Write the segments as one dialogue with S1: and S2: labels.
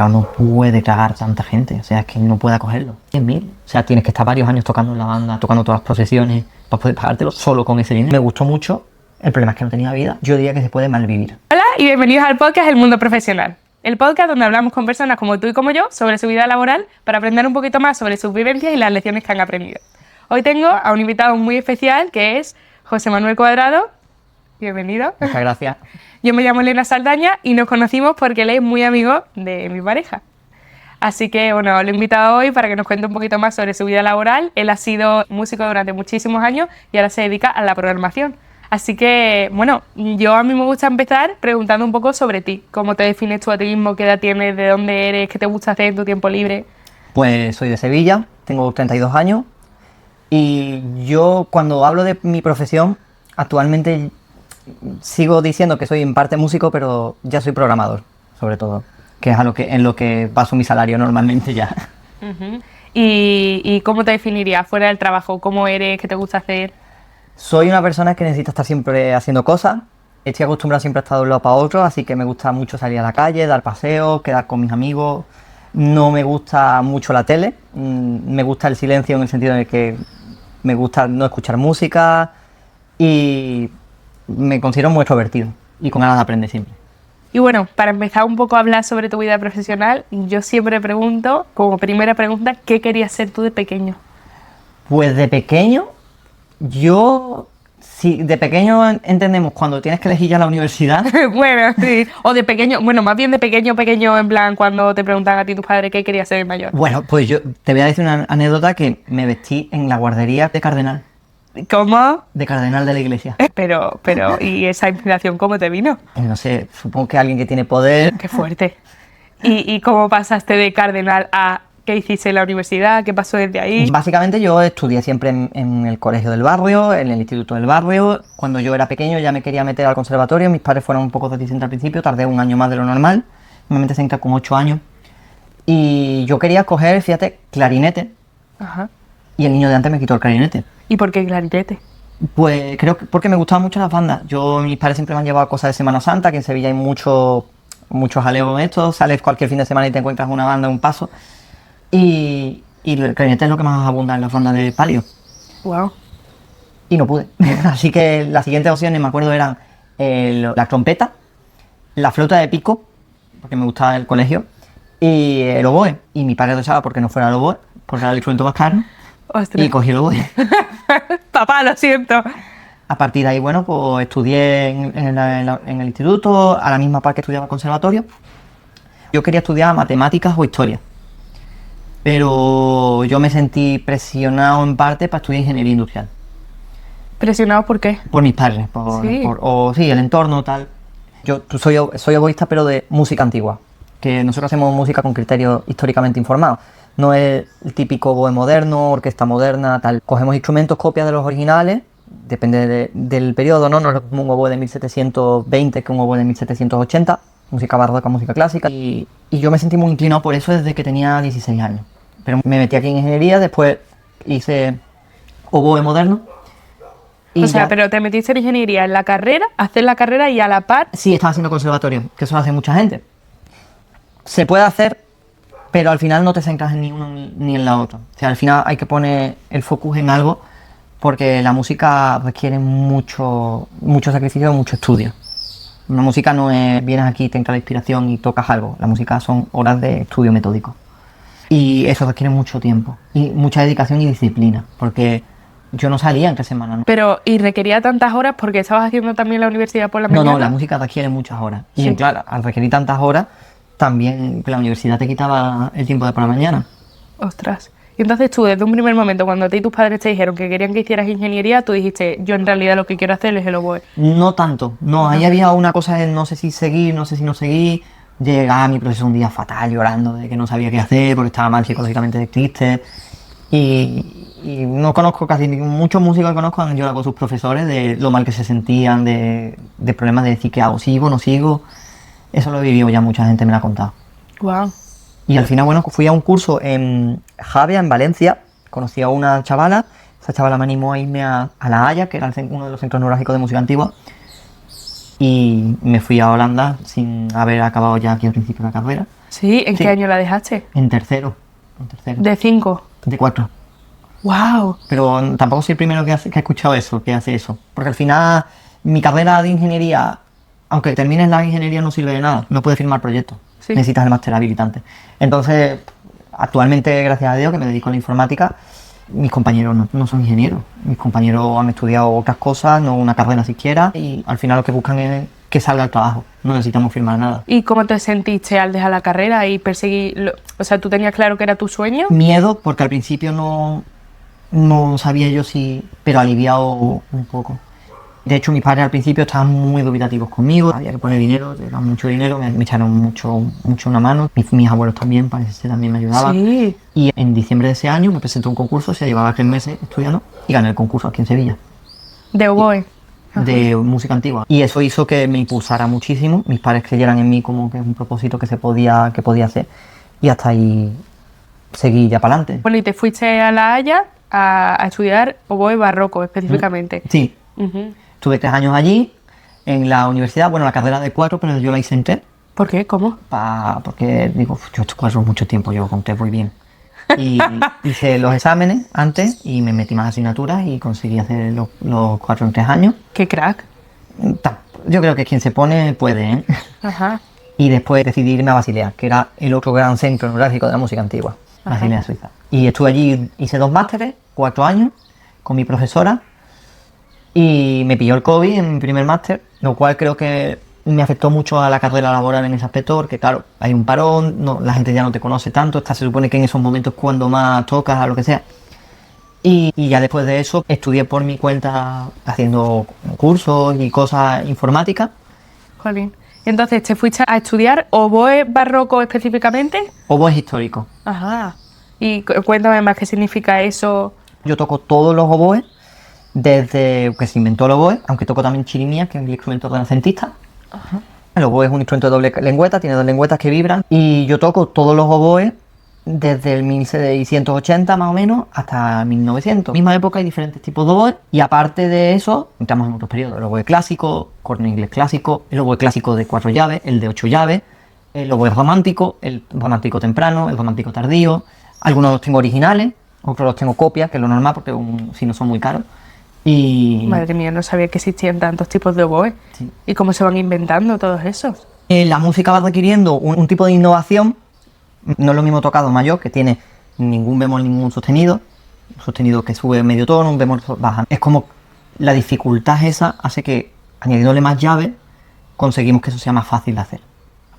S1: mercado no puede tragar tanta gente, o sea, es que no puede acogerlo. 100.000, o sea, tienes que estar varios años tocando en la banda, tocando todas las procesiones, para poder pagártelo solo con ese dinero. Me gustó mucho, el problema es que no tenía vida, yo diría que se puede malvivir.
S2: Hola y bienvenidos al podcast El Mundo Profesional, el podcast donde hablamos con personas como tú y como yo sobre su vida laboral para aprender un poquito más sobre sus vivencias y las lecciones que han aprendido. Hoy tengo a un invitado muy especial que es José Manuel Cuadrado. Bienvenido.
S1: Muchas gracias.
S2: Yo me llamo Elena Saldaña y nos conocimos porque él es muy amigo de mi pareja. Así que, bueno, lo he invitado hoy para que nos cuente un poquito más sobre su vida laboral. Él ha sido músico durante muchísimos años y ahora se dedica a la programación. Así que, bueno, a mí me gusta empezar preguntando un poco sobre ti. ¿Cómo te defines tú a ti mismo? ¿Qué edad tienes? ¿De dónde eres? ¿Qué te gusta hacer en tu tiempo libre?
S1: Pues soy de Sevilla, tengo 32 años y yo cuando hablo de mi profesión, actualmente sigo diciendo que soy en parte músico, pero ya soy programador, sobre todo, que es en lo que baso mi salario normalmente ya.
S2: Uh-huh. ¿Y cómo te definirías fuera del trabajo? ¿Cómo eres? ¿Qué te gusta hacer?
S1: Soy una persona que necesita estar siempre haciendo cosas. Estoy acostumbrado siempre a estar de un lado para otro, así que me gusta mucho salir a la calle, dar paseos, quedar con mis amigos. No me gusta mucho la tele, me gusta el silencio en el sentido de que me gusta no escuchar música y me considero muy extrovertido y con ganas de aprender siempre.
S2: Y bueno, para empezar un poco a hablar sobre tu vida profesional, yo siempre pregunto, como primera pregunta, ¿qué querías ser tú de pequeño?
S1: Pues de pequeño, si de pequeño entendemos cuando tienes que elegir ya la universidad.
S2: Bueno, sí, o de pequeño, bueno, más bien de pequeño, en plan, cuando te preguntan a ti tus padres qué querías ser de mayor.
S1: Bueno, pues yo te voy a decir una anécdota que me vestí en la guardería de cardenal.
S2: ¿Cómo?
S1: De cardenal de la iglesia.
S2: Pero, ¿y esa inspiración cómo te vino?
S1: No sé, supongo que alguien que tiene poder.
S2: Qué fuerte. ¿Y cómo pasaste de cardenal a qué hiciste en la universidad? ¿Qué pasó desde ahí?
S1: Básicamente yo estudié siempre en el colegio del barrio, en el instituto del barrio. Cuando yo era pequeño ya me quería meter al conservatorio, mis padres fueron un poco reticentes al principio, tardé un año más de lo normal, normalmente se entra con 8 años. Y yo quería coger, fíjate, clarinete.
S2: Ajá.
S1: Y el niño de antes me quitó el clarinete.
S2: ¿Y por qué clarinete?
S1: Pues creo que porque me gustaban mucho las bandas. Mis padres siempre me han llevado a cosas de Semana Santa, que en Sevilla hay mucho jaleo en esto. Sales cualquier fin de semana y te encuentras una banda, un paso. Y el clarinete es lo que más abunda en las bandas de palio.
S2: Wow.
S1: Y no pude. Así que las siguientes opciones, me acuerdo, eran la trompeta, la flauta de pico, porque me gustaba el colegio, y el oboe. Y mi padre rechazaba porque no fuera el oboe, porque era el instrumento más caro.
S2: Ostras.
S1: Y cogí el oboe.
S2: Papá, lo siento.
S1: A partir de ahí, bueno, pues estudié en el instituto, a la misma par que estudiaba el conservatorio. Yo quería estudiar matemáticas o historia, pero yo me sentí presionado en parte para estudiar ingeniería industrial.
S2: ¿Presionado por qué?
S1: Por mis padres, sí, el entorno, tal. Yo soy egoísta, pero de música antigua, que nosotros hacemos música con criterios históricamente informados. No es el típico oboe moderno, orquesta moderna, tal. Cogemos instrumentos, copias de los originales, depende del periodo, ¿no? No es como un oboe de 1720 que un oboe de 1780, música barroca, música clásica. Y yo me sentí muy inclinado por eso desde que tenía 16 años. Pero me metí aquí en ingeniería, después hice oboe moderno.
S2: O sea, pero te metiste en ingeniería en la carrera, hacer la carrera y a la par...
S1: Sí, estaba haciendo conservatorio, que eso lo hace mucha gente. Se puede hacer, pero al final no te centras en ni uno ni en la otra. O sea, al final hay que poner el focus en algo porque la música requiere mucho sacrificio, mucho estudio. Una música no es, vienes aquí, te entra la inspiración y tocas algo. La música son horas de estudio metódico. Y eso requiere mucho tiempo y mucha dedicación y disciplina, porque yo no salía entre semanas, ¿no?
S2: Pero, ¿y requería tantas horas porque estabas haciendo también la universidad por la mañana?
S1: No, la música requiere muchas horas.
S2: Sí.
S1: Y claro, al requerir tantas horas, también la universidad te quitaba el tiempo de por la mañana.
S2: Ostras. Y entonces tú, desde un primer momento, cuando a ti y tus padres te dijeron que querían que hicieras ingeniería, tú dijiste, yo en realidad lo que quiero hacer es el oboe.
S1: No tanto, no, ahí había una cosa de no sé si seguir, no sé si no seguir. Llegaba mi profesor un día fatal, llorando de que no sabía qué hacer, porque estaba mal psicológicamente triste. Y no conozco muchos músicos que conozco han llorado con sus profesores de lo mal que se sentían, de problemas de decir qué hago, sigo, no sigo. Eso lo he vivido ya, mucha gente me lo ha contado.
S2: Wow.
S1: Y al final, bueno, fui a un curso en Javea, en Valencia, conocí a una chavala, esa chavala me animó a irme a La Haya, que era uno de los centros neurálgicos de música antigua, y me fui a Holanda sin haber acabado ya aquí al principio de la carrera.
S2: Sí, ¿en
S1: Sí.
S2: qué año la dejaste?
S1: En tercero. En tercero.
S2: De 5.
S1: De 4.
S2: ¡Wow!
S1: Pero tampoco soy el primero que ha escuchado eso, que hace eso. Porque al final, mi carrera de ingeniería, aunque termines la ingeniería, no sirve de nada. No puedes firmar proyectos.
S2: Sí.
S1: Necesitas el máster habilitante. Entonces, actualmente, gracias a Dios, que me dedico a la informática, mis compañeros no son ingenieros. Mis compañeros han estudiado otras cosas, no una carrera siquiera, y al final lo que buscan es que salga el trabajo. No necesitamos firmar nada.
S2: ¿Y cómo te sentiste al dejar la carrera y perseguir? O sea, ¿tú tenías claro que era tu sueño?
S1: Miedo, porque al principio no sabía yo si, pero aliviado un poco. De hecho, mis padres al principio estaban muy dubitativos conmigo, había que poner dinero, te daban mucho dinero, me echaron mucho una mano. Mis abuelos también, parece que también me ayudaban.
S2: Sí.
S1: Y en diciembre de ese año me presenté a un concurso, se llevaba 3 meses estudiando y gané el concurso aquí en Sevilla,
S2: De oboe.
S1: de música antigua. Y eso hizo que me impulsara muchísimo, mis padres creyeran en mí como que es un propósito que podía hacer, y hasta ahí seguí ya para adelante.
S2: Bueno, y te fuiste a La Haya a estudiar oboe barroco específicamente.
S1: Sí,
S2: Ujú.
S1: estuve 3 años allí, en la universidad, bueno, la carrera de 4, pero yo la hice en 3,
S2: ¿Por qué? ¿Cómo?
S1: porque digo, yo estos 4 mucho tiempo, yo con 3 voy bien. Y hice los exámenes antes y me metí más asignaturas y conseguí hacer los 4 en 3 años.
S2: ¡Qué crack!
S1: Yo creo que quien se pone puede, ¿eh?
S2: Ajá.
S1: Y después decidí irme a Basilea, que era el otro gran centro neurálgico de la música antigua,
S2: Ajá.
S1: Basilea, Suiza. Y estuve allí, hice 2 másteres, 4 años, con mi profesora, y me pilló el COVID en mi primer máster, lo cual creo que me afectó mucho a la carrera laboral en ese aspecto, porque claro, hay un parón, la gente ya no te conoce tanto, se supone que en esos momentos es cuando más tocas, a lo que sea. Y ya después de eso estudié por mi cuenta haciendo cursos y cosas informáticas.
S2: Jolín. Entonces, ¿te fuiste a estudiar oboe barroco específicamente?
S1: Oboes históricos.
S2: Ajá. Y cuéntame más qué significa eso.
S1: Yo toco todos los oboes, desde que se inventó el oboe, aunque toco también chirimías, que es el instrumento renacentista. El oboe es un instrumento de doble lengüeta, tiene 2 lengüetas que vibran, y yo toco todos los oboes desde el 1680 más o menos hasta 1900. Misma época hay diferentes tipos de oboes, y aparte de eso, entramos en otros periodos. El oboe clásico, corno inglés clásico, el oboe clásico de 4 llaves, el de 8 llaves, el oboe romántico, el romántico temprano, el romántico tardío. Algunos los tengo originales, otros los tengo copias, que es lo normal porque si no son muy caros. Y
S2: Madre mía, no sabía que existían tantos tipos de oboe.
S1: Sí.
S2: ¿Y cómo se van inventando todos esos?
S1: La música va requiriendo un tipo de innovación. No es lo mismo tocado mayor, que tiene ningún bemol, ningún sostenido. Un sostenido que sube medio tono, un bemol baja. Es como la dificultad esa hace que, añadiéndole más llaves, conseguimos que eso sea más fácil de hacer.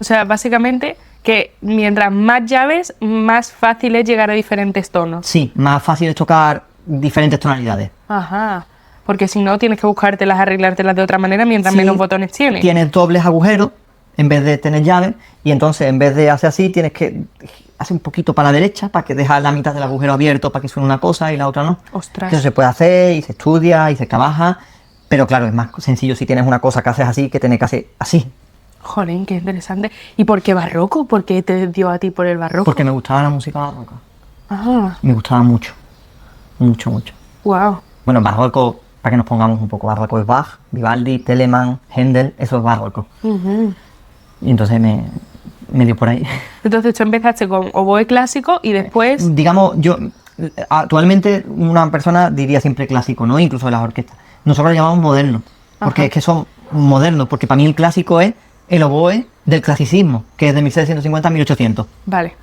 S2: O sea, básicamente que mientras más llaves, más fácil es llegar a diferentes tonos.
S1: Sí, más fácil es tocar diferentes tonalidades.
S2: Ajá. Porque si no, tienes que buscártelas, arreglártelas de otra manera mientras
S1: Sí,
S2: menos botones tienes.
S1: Tienes dobles agujeros en vez de tener llaves, y entonces en vez de hacer así tienes que hacer un poquito para la derecha para que dejas la mitad del agujero abierto para que suene una cosa y la otra no.
S2: Ostras.
S1: Eso se puede hacer y se estudia y se trabaja, pero claro, es más sencillo si tienes una cosa que haces así que tener que hacer así.
S2: Jolín, qué interesante. ¿Y por qué barroco? ¿Por qué te dio a ti por el barroco?
S1: Porque me gustaba la música barroca.
S2: Ah,
S1: Me gustaba mucho. Mucho, mucho.
S2: wow.
S1: Bueno, barroco, para que nos pongamos un poco, barroco es Bach, Vivaldi, Telemann, Händel, eso es barroco. Y entonces me dio por ahí.
S2: Entonces tú empezaste con oboe clásico y después...
S1: Digamos, yo actualmente una persona diría siempre clásico, ¿no? Incluso de las orquestas. Nosotros lo llamamos moderno, porque
S2: Ajá.
S1: es que son modernos, porque para mí el clásico es el oboe del clasicismo, que es de 1750 a 1800.
S2: Vale.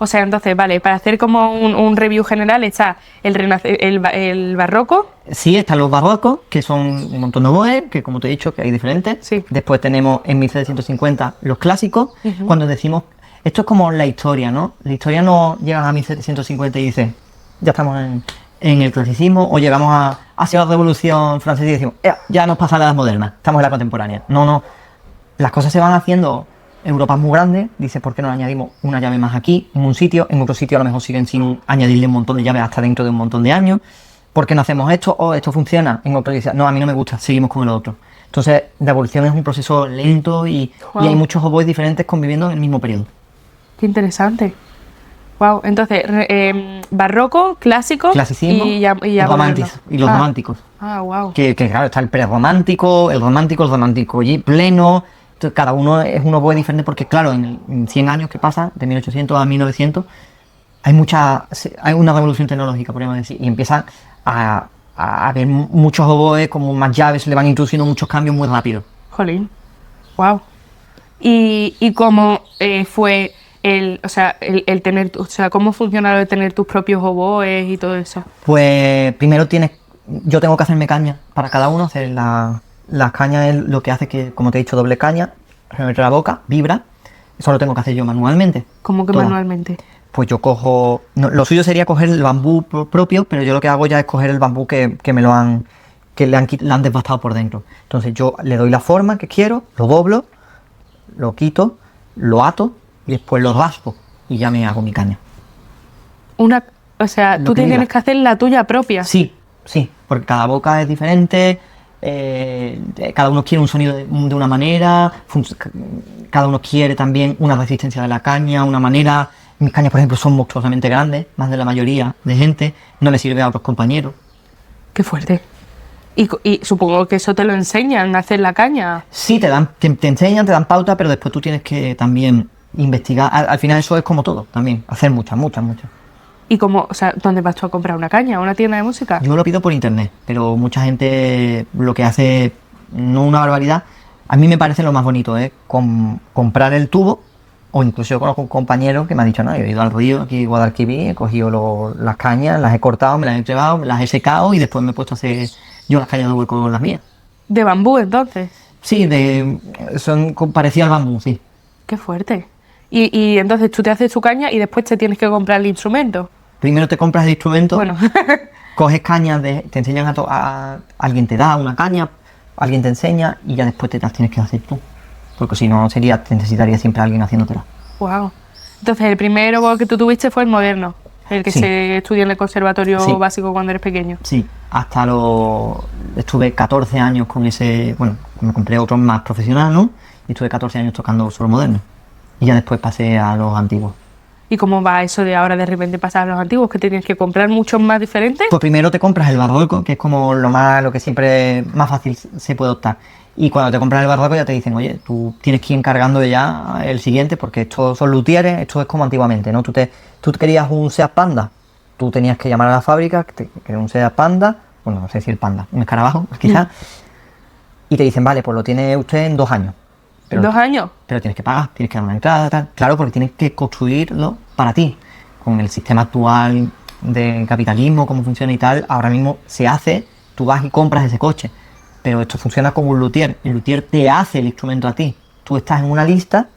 S2: O sea, entonces, vale, para hacer como un review general está el barroco.
S1: Sí, están los barrocos, que son un montón de oboes, que como te he dicho, que hay diferentes.
S2: Sí.
S1: Después tenemos en 1750 los clásicos. Cuando decimos, esto es como la historia, ¿no? La historia no llega a 1750 y dice, ya estamos en el clasicismo, o llegamos hacia la Revolución Francesa y decimos, ya nos pasa la edad moderna, estamos en la contemporánea. No, las cosas se van haciendo. Europa es muy grande, dice, ¿por qué no añadimos una llave más aquí, en un sitio? En otro sitio a lo mejor siguen sin añadirle un montón de llaves hasta dentro de un montón de años. ¿Por qué no hacemos esto? ¿O esto funciona? En otro dice, no, a mí no me gusta, seguimos con el otro. Entonces, la evolución es un proceso lento y hay muchos oboes diferentes conviviendo en el mismo periodo.
S2: Qué interesante. Wow, entonces, barroco, clásico
S1: Clasicismo
S2: y ya
S1: y los románticos.
S2: Ah, wow.
S1: Que claro, está el prerromántico, el romántico y pleno, cada uno es un oboe diferente porque, claro, en 100 años que pasan, de 1800 a 1900, hay una revolución tecnológica, podríamos decir, y empiezan a haber muchos oboes, como más llaves, se le van introduciendo muchos cambios muy rápido.
S2: Jolín, wow. ¿Y cómo fue el tener, o sea, cómo funciona lo de tener tus propios oboes y todo eso?
S1: Pues primero yo tengo que hacerme caña para cada uno, hacer las cañas es lo que hace que, como te he dicho, doble caña, se me mete la boca, vibra, eso lo tengo que hacer yo manualmente.
S2: ¿Cómo que
S1: todo.
S2: Manualmente?
S1: Pues yo cojo, lo suyo sería coger el bambú propio, pero yo lo que hago ya es coger el bambú que le han devastado por dentro. Entonces yo le doy la forma que quiero, lo doblo, lo quito, lo ato y después lo raspo y ya me hago mi caña.
S2: O sea, tú te tienes que hacer la tuya propia.
S1: Sí, porque cada boca es diferente, cada uno quiere un sonido de una manera, cada uno quiere también una resistencia de la caña, una manera. Mis cañas, por ejemplo, son monstruosamente grandes, más de la mayoría de gente, no le sirve a otros compañeros.
S2: Qué fuerte. Y supongo que eso te lo enseñan, a hacer la caña.
S1: Sí, te enseñan, te dan pauta, pero después tú tienes que también investigar. Al final eso es como todo, también, hacer muchas.
S2: ¿Y cómo, o sea, dónde vas tú a comprar una caña? ¿A una tienda de música?
S1: Yo lo pido por internet, pero mucha gente lo que hace, no una barbaridad, a mí me parece lo más bonito, comprar el tubo, o incluso yo conozco un compañero que me ha dicho, no, yo he ido al río aquí en Guadalquivir, he cogido las cañas, las he cortado, me las he entregado, me las he secado y después me he puesto a hacer yo las cañas de hueco con las mías.
S2: ¿De bambú, entonces?
S1: Sí, son parecidas al bambú, sí.
S2: Qué fuerte. Y entonces tú te haces tu caña y después te tienes que comprar el instrumento.
S1: Primero te compras el instrumento,
S2: Bueno.
S1: coges cañas, te enseñan alguien te da una caña, alguien te enseña y ya después te las tienes que hacer tú. Porque si no te necesitaría siempre alguien haciéndotela.
S2: Wow. Entonces el primer oboe que tú tuviste fue el moderno, el que
S1: Sí.
S2: se estudia en el conservatorio
S1: Sí.
S2: básico cuando eres pequeño.
S1: Sí, estuve 14 años con ese, bueno, me compré otro más profesional, ¿no? Y estuve 14 años tocando solo moderno. Y ya después pasé a los antiguos.
S2: ¿Y cómo va eso de ahora de repente pasar a los antiguos, que te tienes que comprar muchos más diferentes?
S1: Pues primero te compras el barroco, que es como lo que siempre más fácil se puede optar. Y cuando te compras el barroco ya te dicen, oye, tú tienes que ir encargando ya el siguiente, porque estos son luthieres, esto es como antiguamente, ¿no? Tú querías un Seat Panda, tú tenías que llamar a la fábrica, que era un Seat Panda, bueno, no sé si el Panda, un escarabajo, quizás, y te dicen, vale, pues lo tiene usted en 2 años.
S2: ¿En 2 años?
S1: Pero tienes que pagar, tienes que dar una entrada, tal. Claro, porque tienes que construirlo para ti. Con el sistema actual de capitalismo, cómo funciona y tal, ahora mismo se hace, tú vas y compras ese coche. Pero esto funciona como un luthier. El luthier te hace el instrumento a ti. Tú estás en una lista,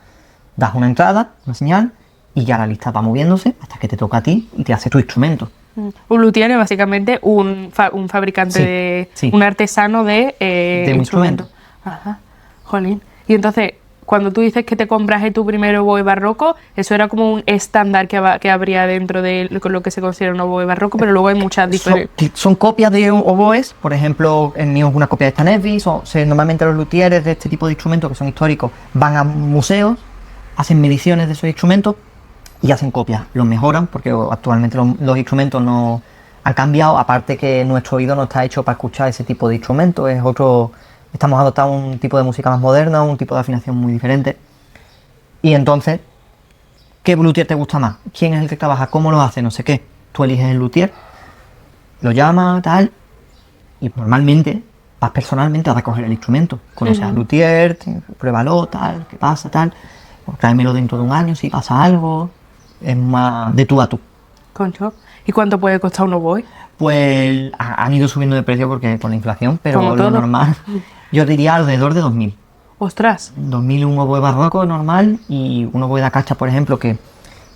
S1: das una entrada, una señal, y ya la lista va moviéndose hasta que te toca a ti y te hace tu instrumento.
S2: Un luthier es básicamente un fabricante,
S1: Sí.
S2: un artesano de
S1: un
S2: instrumentos.
S1: instrumento.
S2: Ajá, jolín. Y entonces, cuando tú dices que te compras tu primer oboe barroco, eso era como un estándar que habría dentro de lo que se considera un oboe barroco, pero luego hay muchas diferentes.
S1: Son copias de oboes, por ejemplo, el mío es una copia de Stanesby. Normalmente los luthieres de este tipo de instrumentos que son históricos van a museos, hacen mediciones de esos instrumentos y hacen copias. Los mejoran porque actualmente los instrumentos no han cambiado, aparte que nuestro oído no está hecho para escuchar ese tipo de instrumentos, estamos adoptando un tipo de música más moderna, un tipo de afinación muy diferente. Y entonces, ¿qué luthier te gusta más? ¿Quién es el que trabaja? ¿Cómo lo hace? No sé qué. Tú eliges el luthier, lo llamas, tal, y normalmente vas personalmente a recoger el instrumento. Conoces al luthier, pruébalo, tal, qué pasa, tal. Pues tráemelo dentro de un año si pasa algo. Es más de tú a tú.
S2: Concho. ¿Y cuánto puede costar un oboe?
S1: Pues han ido subiendo de precio porque con la inflación, pero
S2: Como
S1: lo
S2: todo.
S1: normal, yo diría alrededor de 2.000.
S2: ¡Ostras!
S1: 2.000 un oboe barroco normal y un oboe de cacha, por ejemplo, que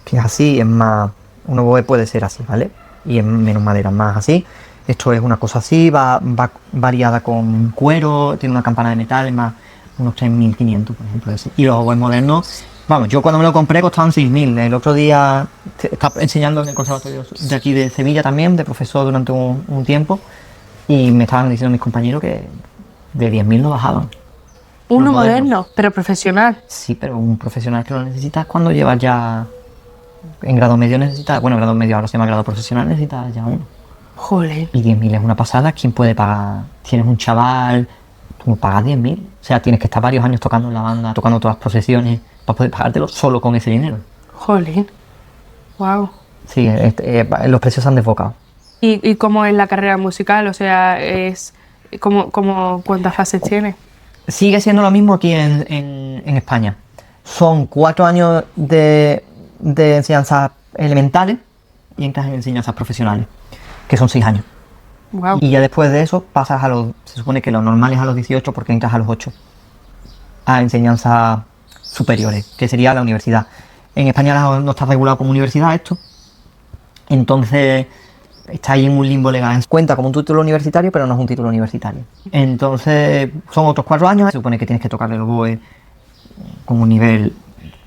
S1: es así, es más. Un oboe puede ser así, ¿vale? Y es menos madera, más así. Esto es una cosa así, va variada con cuero, tiene una campana de metal, es más unos 3.500, por ejemplo. Así. Y los oboes modernos, vamos, yo cuando me lo compré costaban 6.000. El otro día estaba enseñando en el conservatorio de aquí de Sevilla también, de profesor durante un tiempo, y me estaban diciendo mis compañeros que de 10.000 no bajaban.
S2: Uno
S1: Los modernos.
S2: moderno, pero profesional.
S1: Sí, pero un profesional que lo necesitas cuando llevas ya en grado medio necesitas, bueno, grado medio ahora se llama grado profesional, necesitas ya uno.
S2: Joder.
S1: Y 10.000 es una pasada, ¿quién puede pagar? Tienes un chaval tú no pagas 10.000. O sea, tienes que estar varios años tocando en la banda, tocando todas las procesiones, para poder pagártelo solo con ese dinero.
S2: Jolín. Wow.
S1: Sí, los precios se han desbocado.
S2: ¿Y cómo es la carrera musical? O sea, es ¿cuántas fases tiene?
S1: Sigue siendo lo mismo aquí en España. Son 4 años de enseñanzas elementales y entras en enseñanzas profesionales, que son 6 años.
S2: Wow.
S1: Y ya después de eso pasas se supone que lo normal es a los 18 porque entras a los 8 a enseñanzas superiores, que sería la universidad. En España no está regulado como universidad esto, entonces está ahí en un limbo legal. Cuenta como un título universitario, pero no es un título universitario. Entonces son otros 4 años, se supone que tienes que tocar el oboe con un nivel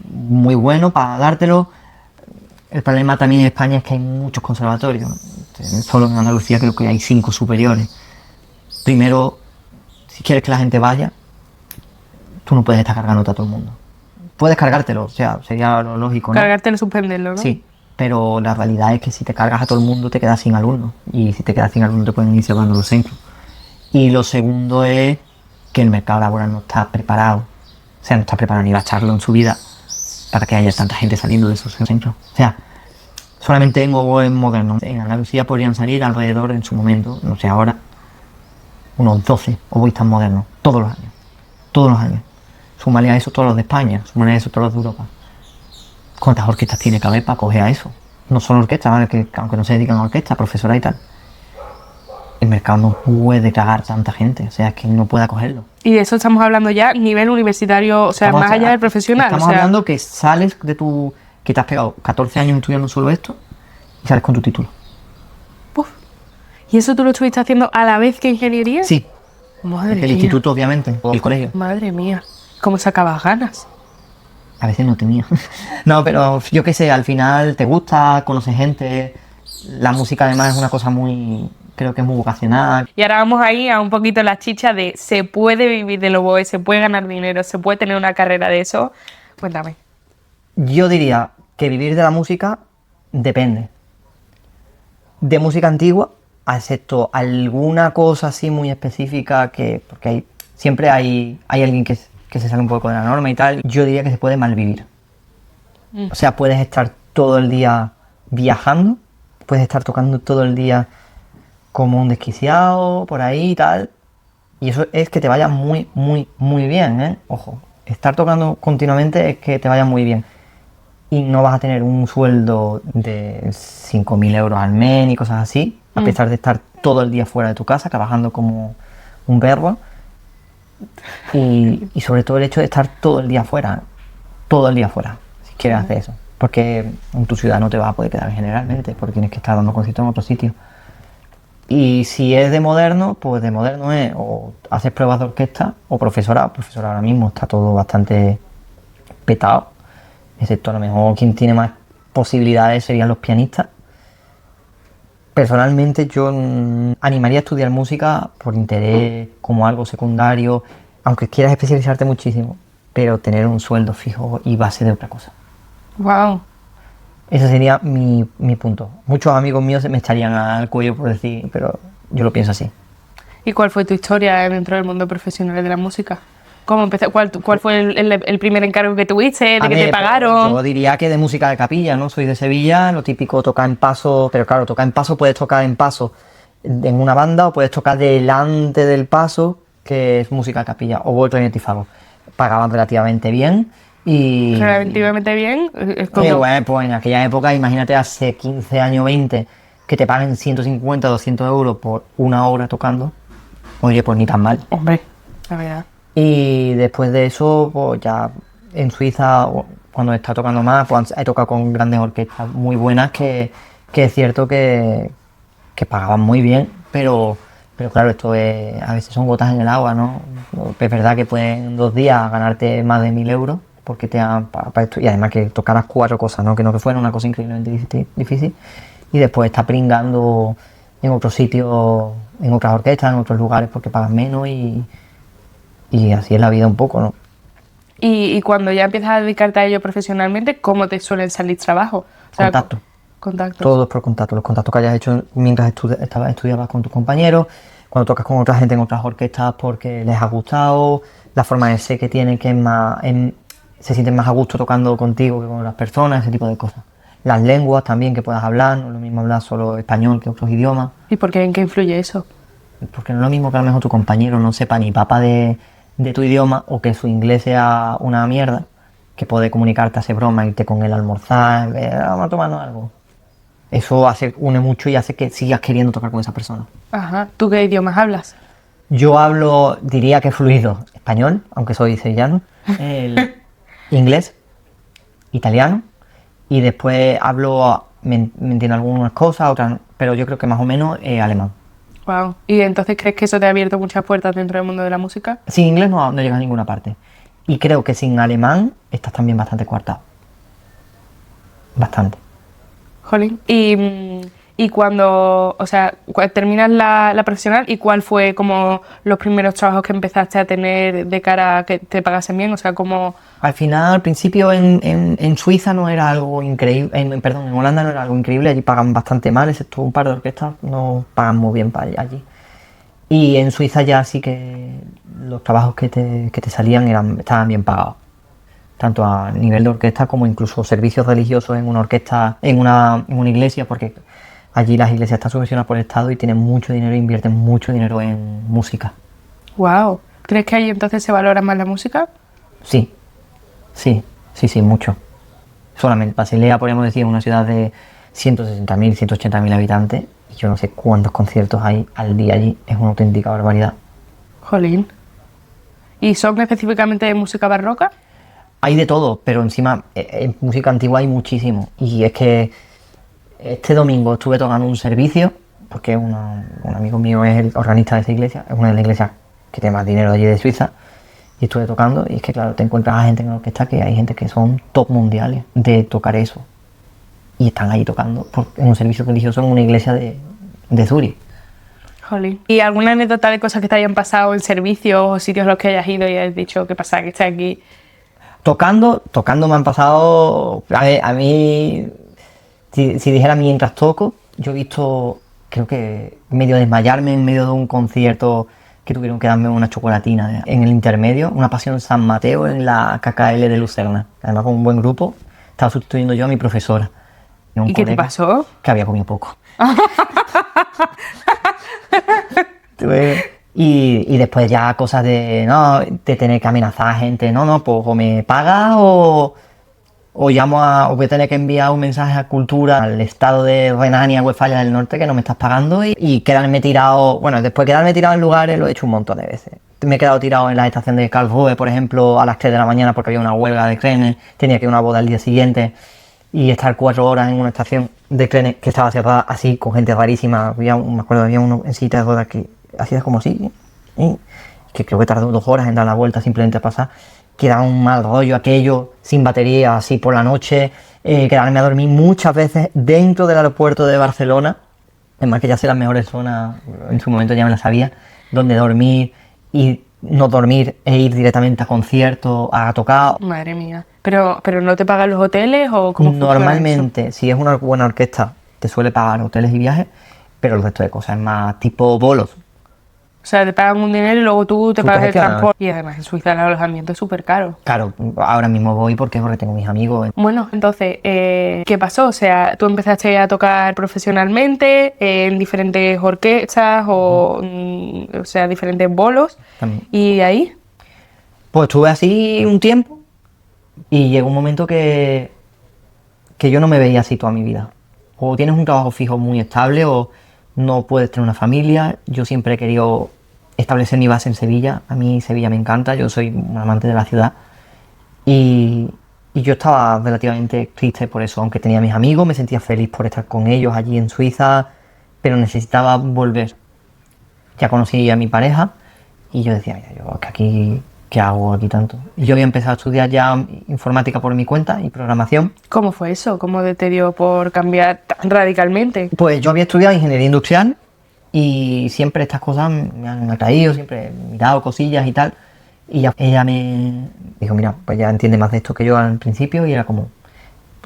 S1: muy bueno para dártelo. El problema también en España es que hay muchos conservatorios. Solo en Andalucía creo que hay 5 superiores. Primero, si quieres que la gente vaya, tú no puedes estar cargándote a todo el mundo. Puedes cargártelo, o sea, sería lo lógico, ¿no?
S2: Cargártelo, suspenderlo, ¿no?
S1: Sí, pero la realidad es que si te cargas a todo el mundo te quedas sin alumnos. Y si te quedas sin alumnos te pueden ir cerrando los centros. Y lo segundo es que el mercado laboral no está preparado. O sea, no está preparado ni va a echarlo en su vida para que haya tanta gente saliendo de esos centros. O sea, solamente en oboes modernos. En Andalucía podrían salir alrededor, en su momento, no sé ahora, unos 12 oboístas modernos, todos los años. Todos los años. Súmale a eso todos los de España, súmale a eso todos los de Europa. ¿Cuántas orquestas tiene que haber para coger a eso? No solo orquestas, ¿vale? Que aunque no se dedican a orquestas, profesora y tal. El mercado no puede tragar tanta gente, o sea, es que no puede acogerlo.
S2: Y de eso estamos hablando ya nivel universitario, o sea,
S1: Estamos
S2: más allá del profesional.
S1: Estamos hablando que sales que te has pegado 14 años estudiando solo esto y sales con tu título.
S2: Uf. ¿Y eso tú lo estuviste haciendo a la vez que ingeniería?
S1: Sí.
S2: Madre mía.
S1: El instituto, obviamente, o el colegio.
S2: Madre mía. ¿Cómo sacabas ganas?
S1: A veces no tenía. No, pero yo qué sé, al final te gusta, conoces gente. La música además es una cosa creo que es muy vocacional.
S2: Y ahora vamos ahí a un poquito la chicha de se puede vivir del oboe, se puede ganar dinero, se puede tener una carrera de eso. Cuéntame.
S1: Yo diría que vivir de la música depende. De música antigua, excepto alguna cosa así muy específica porque siempre hay alguien que se sale un poco de la norma y tal, yo diría que se puede malvivir. O sea, puedes estar todo el día viajando, puedes estar tocando todo el día como un desquiciado, por ahí y tal, y eso es que te vaya muy, muy, muy bien, ¿eh? Ojo, estar tocando continuamente es que te vaya muy bien. Y no vas a tener un sueldo de 5.000 euros al mes y cosas así, a pesar de estar todo el día fuera de tu casa, trabajando como un perro. Y sobre todo el hecho de estar todo el día fuera, si quieres hacer eso. Porque en tu ciudad no te vas a poder quedar generalmente, porque tienes que estar dando conciertos en otro sitio. Y si es de moderno, pues de moderno es o haces pruebas de orquesta o profesora. Profesora ahora mismo está todo bastante petado, excepto a lo mejor quien tiene más posibilidades serían los pianistas. Personalmente yo animaría a estudiar música por interés, como algo secundario, aunque quieras especializarte muchísimo, pero tener un sueldo fijo y base de otra cosa.
S2: Wow.
S1: Ese sería mi punto. Muchos amigos míos se me echarían al cuello por decir, pero yo lo pienso así.
S2: ¿Y cuál fue tu historia dentro del mundo profesional de la música? ¿Cómo empezó? ¿Cuál fue el primer encargo que tuviste? ¿De que te pagaron?
S1: Yo diría que de música de capilla, ¿no? Soy de Sevilla, lo típico tocar en paso, pero claro, tocar en paso, puedes tocar en paso en una banda o puedes tocar delante del paso, que es música de capilla, o vuelto en Tifago. Pagaban relativamente bien y...
S2: Relativamente bien.
S1: Bueno, pues en aquella época, imagínate hace 15 años, 20, que te paguen 150, 200 euros por una hora tocando. Oye, pues ni tan mal.
S2: Hombre, la verdad.
S1: Y después de eso, pues ya en Suiza, cuando está tocando más, pues he tocado con grandes orquestas muy buenas que es cierto que pagaban muy bien, pero claro, esto a veces son gotas en el agua, ¿no? Es verdad que pueden en 2 días ganarte más de 1.000 euros, porque te dan para esto, y además que tocaras 4 cosas, ¿no? Que fuera una cosa increíblemente difícil, y después está pringando en otros sitios, en otras orquestas, en otros lugares, porque pagan menos y así es la vida un poco, ¿no?
S2: Y cuando ya empiezas a dedicarte a ello profesionalmente, ¿cómo te suelen salir trabajos? O sea,
S1: contacto.
S2: Contactos.
S1: Todo es por contacto. Los contactos que hayas hecho mientras estudiabas con tus compañeros, cuando tocas con otra gente en otras orquestas porque les ha gustado, la forma de ser que tienen, que es más, se sienten más a gusto tocando contigo que con las personas, ese tipo de cosas. Las lenguas también que puedas hablar, no es lo mismo hablar solo español que otros idiomas.
S2: ¿Y por qué, en qué influye eso?
S1: Porque no es lo mismo que a lo mejor tu compañero no sepa ni papa de tu idioma o que su inglés sea una mierda, que puede comunicarte, hacer broma, irte con él a almorzar, vamos a tomarnos algo. Eso une mucho y hace que sigas queriendo tocar con esa persona.
S2: Ajá. ¿Tú qué idiomas hablas?
S1: Yo hablo, diría que fluido, español, aunque soy sevillano, el inglés, italiano, y después hablo, me entiendo algunas cosas, otras no, pero yo creo que más o menos alemán.
S2: Wow. ¿Y entonces crees que eso te ha abierto muchas puertas dentro del mundo de la música?
S1: Sin inglés no llegas a ninguna parte. Y creo que sin alemán estás también bastante coartado. Bastante.
S2: Jolín. Y cuando, o sea, terminas la profesional, ¿y cuál fue como los primeros trabajos que empezaste a tener de cara a que te pagasen bien? O sea, como...
S1: Al final, al principio en Suiza no era algo increíble, perdón, en Holanda no era algo increíble, allí pagan bastante mal, excepto un par de orquestas, no pagan muy bien para allí. Y en Suiza ya sí que los trabajos que te salían estaban bien pagados, tanto a nivel de orquesta como incluso servicios religiosos en una orquesta, en una iglesia, porque allí las iglesias están subvencionadas por el Estado y tienen mucho dinero e invierten mucho dinero en música.
S2: Wow. ¿Crees que ahí entonces se valora más la música?
S1: Sí, mucho. Solamente Basilea, podríamos decir, es una ciudad de 160.000, 180.000 habitantes y yo no sé cuántos conciertos hay al día allí, es una auténtica barbaridad.
S2: Jolín. ¿Y son específicamente de música barroca?
S1: Hay de todo, pero encima en música antigua hay muchísimo. Y es que este domingo estuve tocando un servicio, porque un amigo mío es el organista de esa iglesia, es una de las iglesias que tiene más dinero allí de Suiza, y estuve tocando, y es que claro, te encuentras a gente en la orquesta que hay gente que son top mundiales de tocar eso. Y están ahí tocando en un servicio religioso en una iglesia de Zúrich.
S2: Jolín. ¿Y alguna anécdota de cosas que te hayan pasado en servicios o sitios a los que hayas ido y hayas dicho qué pasa, que estoy aquí?
S1: Tocando me han pasado, a mí, si dijera mientras toco, yo he visto, creo que medio desmayarme en medio de un concierto que tuvieron que darme una chocolatina en el intermedio, una Pasión San Mateo en la KKL de Lucerna, además con un buen grupo, estaba sustituyendo yo a mi profesora.
S2: ¿Y qué te pasó?
S1: Que había comido poco. Y después ya cosas de tener que amenazar a gente, pues o me pagas o llamo o voy a tener que enviar un mensaje a Cultura, al estado de Renania-Westfalia del Norte, que no me estás pagando y quedarme tirado, después de quedarme tirado en lugares lo he hecho un montón de veces. Me he quedado tirado en la estación de Karlsruhe, por ejemplo, a las 3 de la mañana porque había una huelga de trenes, tenía que ir a una boda al día siguiente y estar 4 horas en una estación de trenes que estaba cerrada así, con gente rarísima. Me acuerdo, había uno en silla de ruedas que hacía como así, que creo que tardó 2 horas en dar la vuelta simplemente a pasar, que era un mal rollo aquello, sin batería, así por la noche, quedarme a dormir muchas veces dentro del aeropuerto de Barcelona, además que ya sé las mejores zonas, en su momento ya me las sabía, donde dormir y no dormir e ir directamente a conciertos, a tocar.
S2: Madre mía. ¿Pero no te pagan los hoteles o cómo funciona
S1: Normalmente,
S2: eso?
S1: si es una buena orquesta, te suele pagar hoteles y viajes, pero el resto de cosas es más tipo bolos.
S2: O sea, te pagan un dinero y luego tú te pagas el
S1: gestionas.
S2: transporte. Y además en Suiza el alojamiento es súper caro.
S1: Claro, ahora mismo voy porque tengo mis amigos.
S2: Bueno, entonces, ¿qué pasó? O sea, tú empezaste a tocar profesionalmente en diferentes orquestas o sea, diferentes bolos.
S1: También.
S2: ¿Y ahí?
S1: Pues estuve así un tiempo y llegó un momento que yo no me veía así toda mi vida. O tienes un trabajo fijo muy estable o no puedes tener una familia. Yo siempre he querido establecer mi base en Sevilla. A mí Sevilla me encanta, yo soy un amante de la ciudad. Y yo estaba relativamente triste por eso, aunque tenía mis amigos, me sentía feliz por estar con ellos allí en Suiza, pero necesitaba volver. Ya conocí a mi pareja y yo decía, mira, yo que aquí, ¿qué hago aquí tanto? Y yo había empezado a estudiar ya informática por mi cuenta y programación.
S2: ¿Cómo fue eso? ¿Cómo te dio por cambiar tan radicalmente?
S1: Pues yo había estudiado ingeniería industrial y siempre estas cosas me han atraído, siempre he mirado cosillas y tal. Y ella me dijo, mira, pues ya entiende más de esto que yo al principio y era como,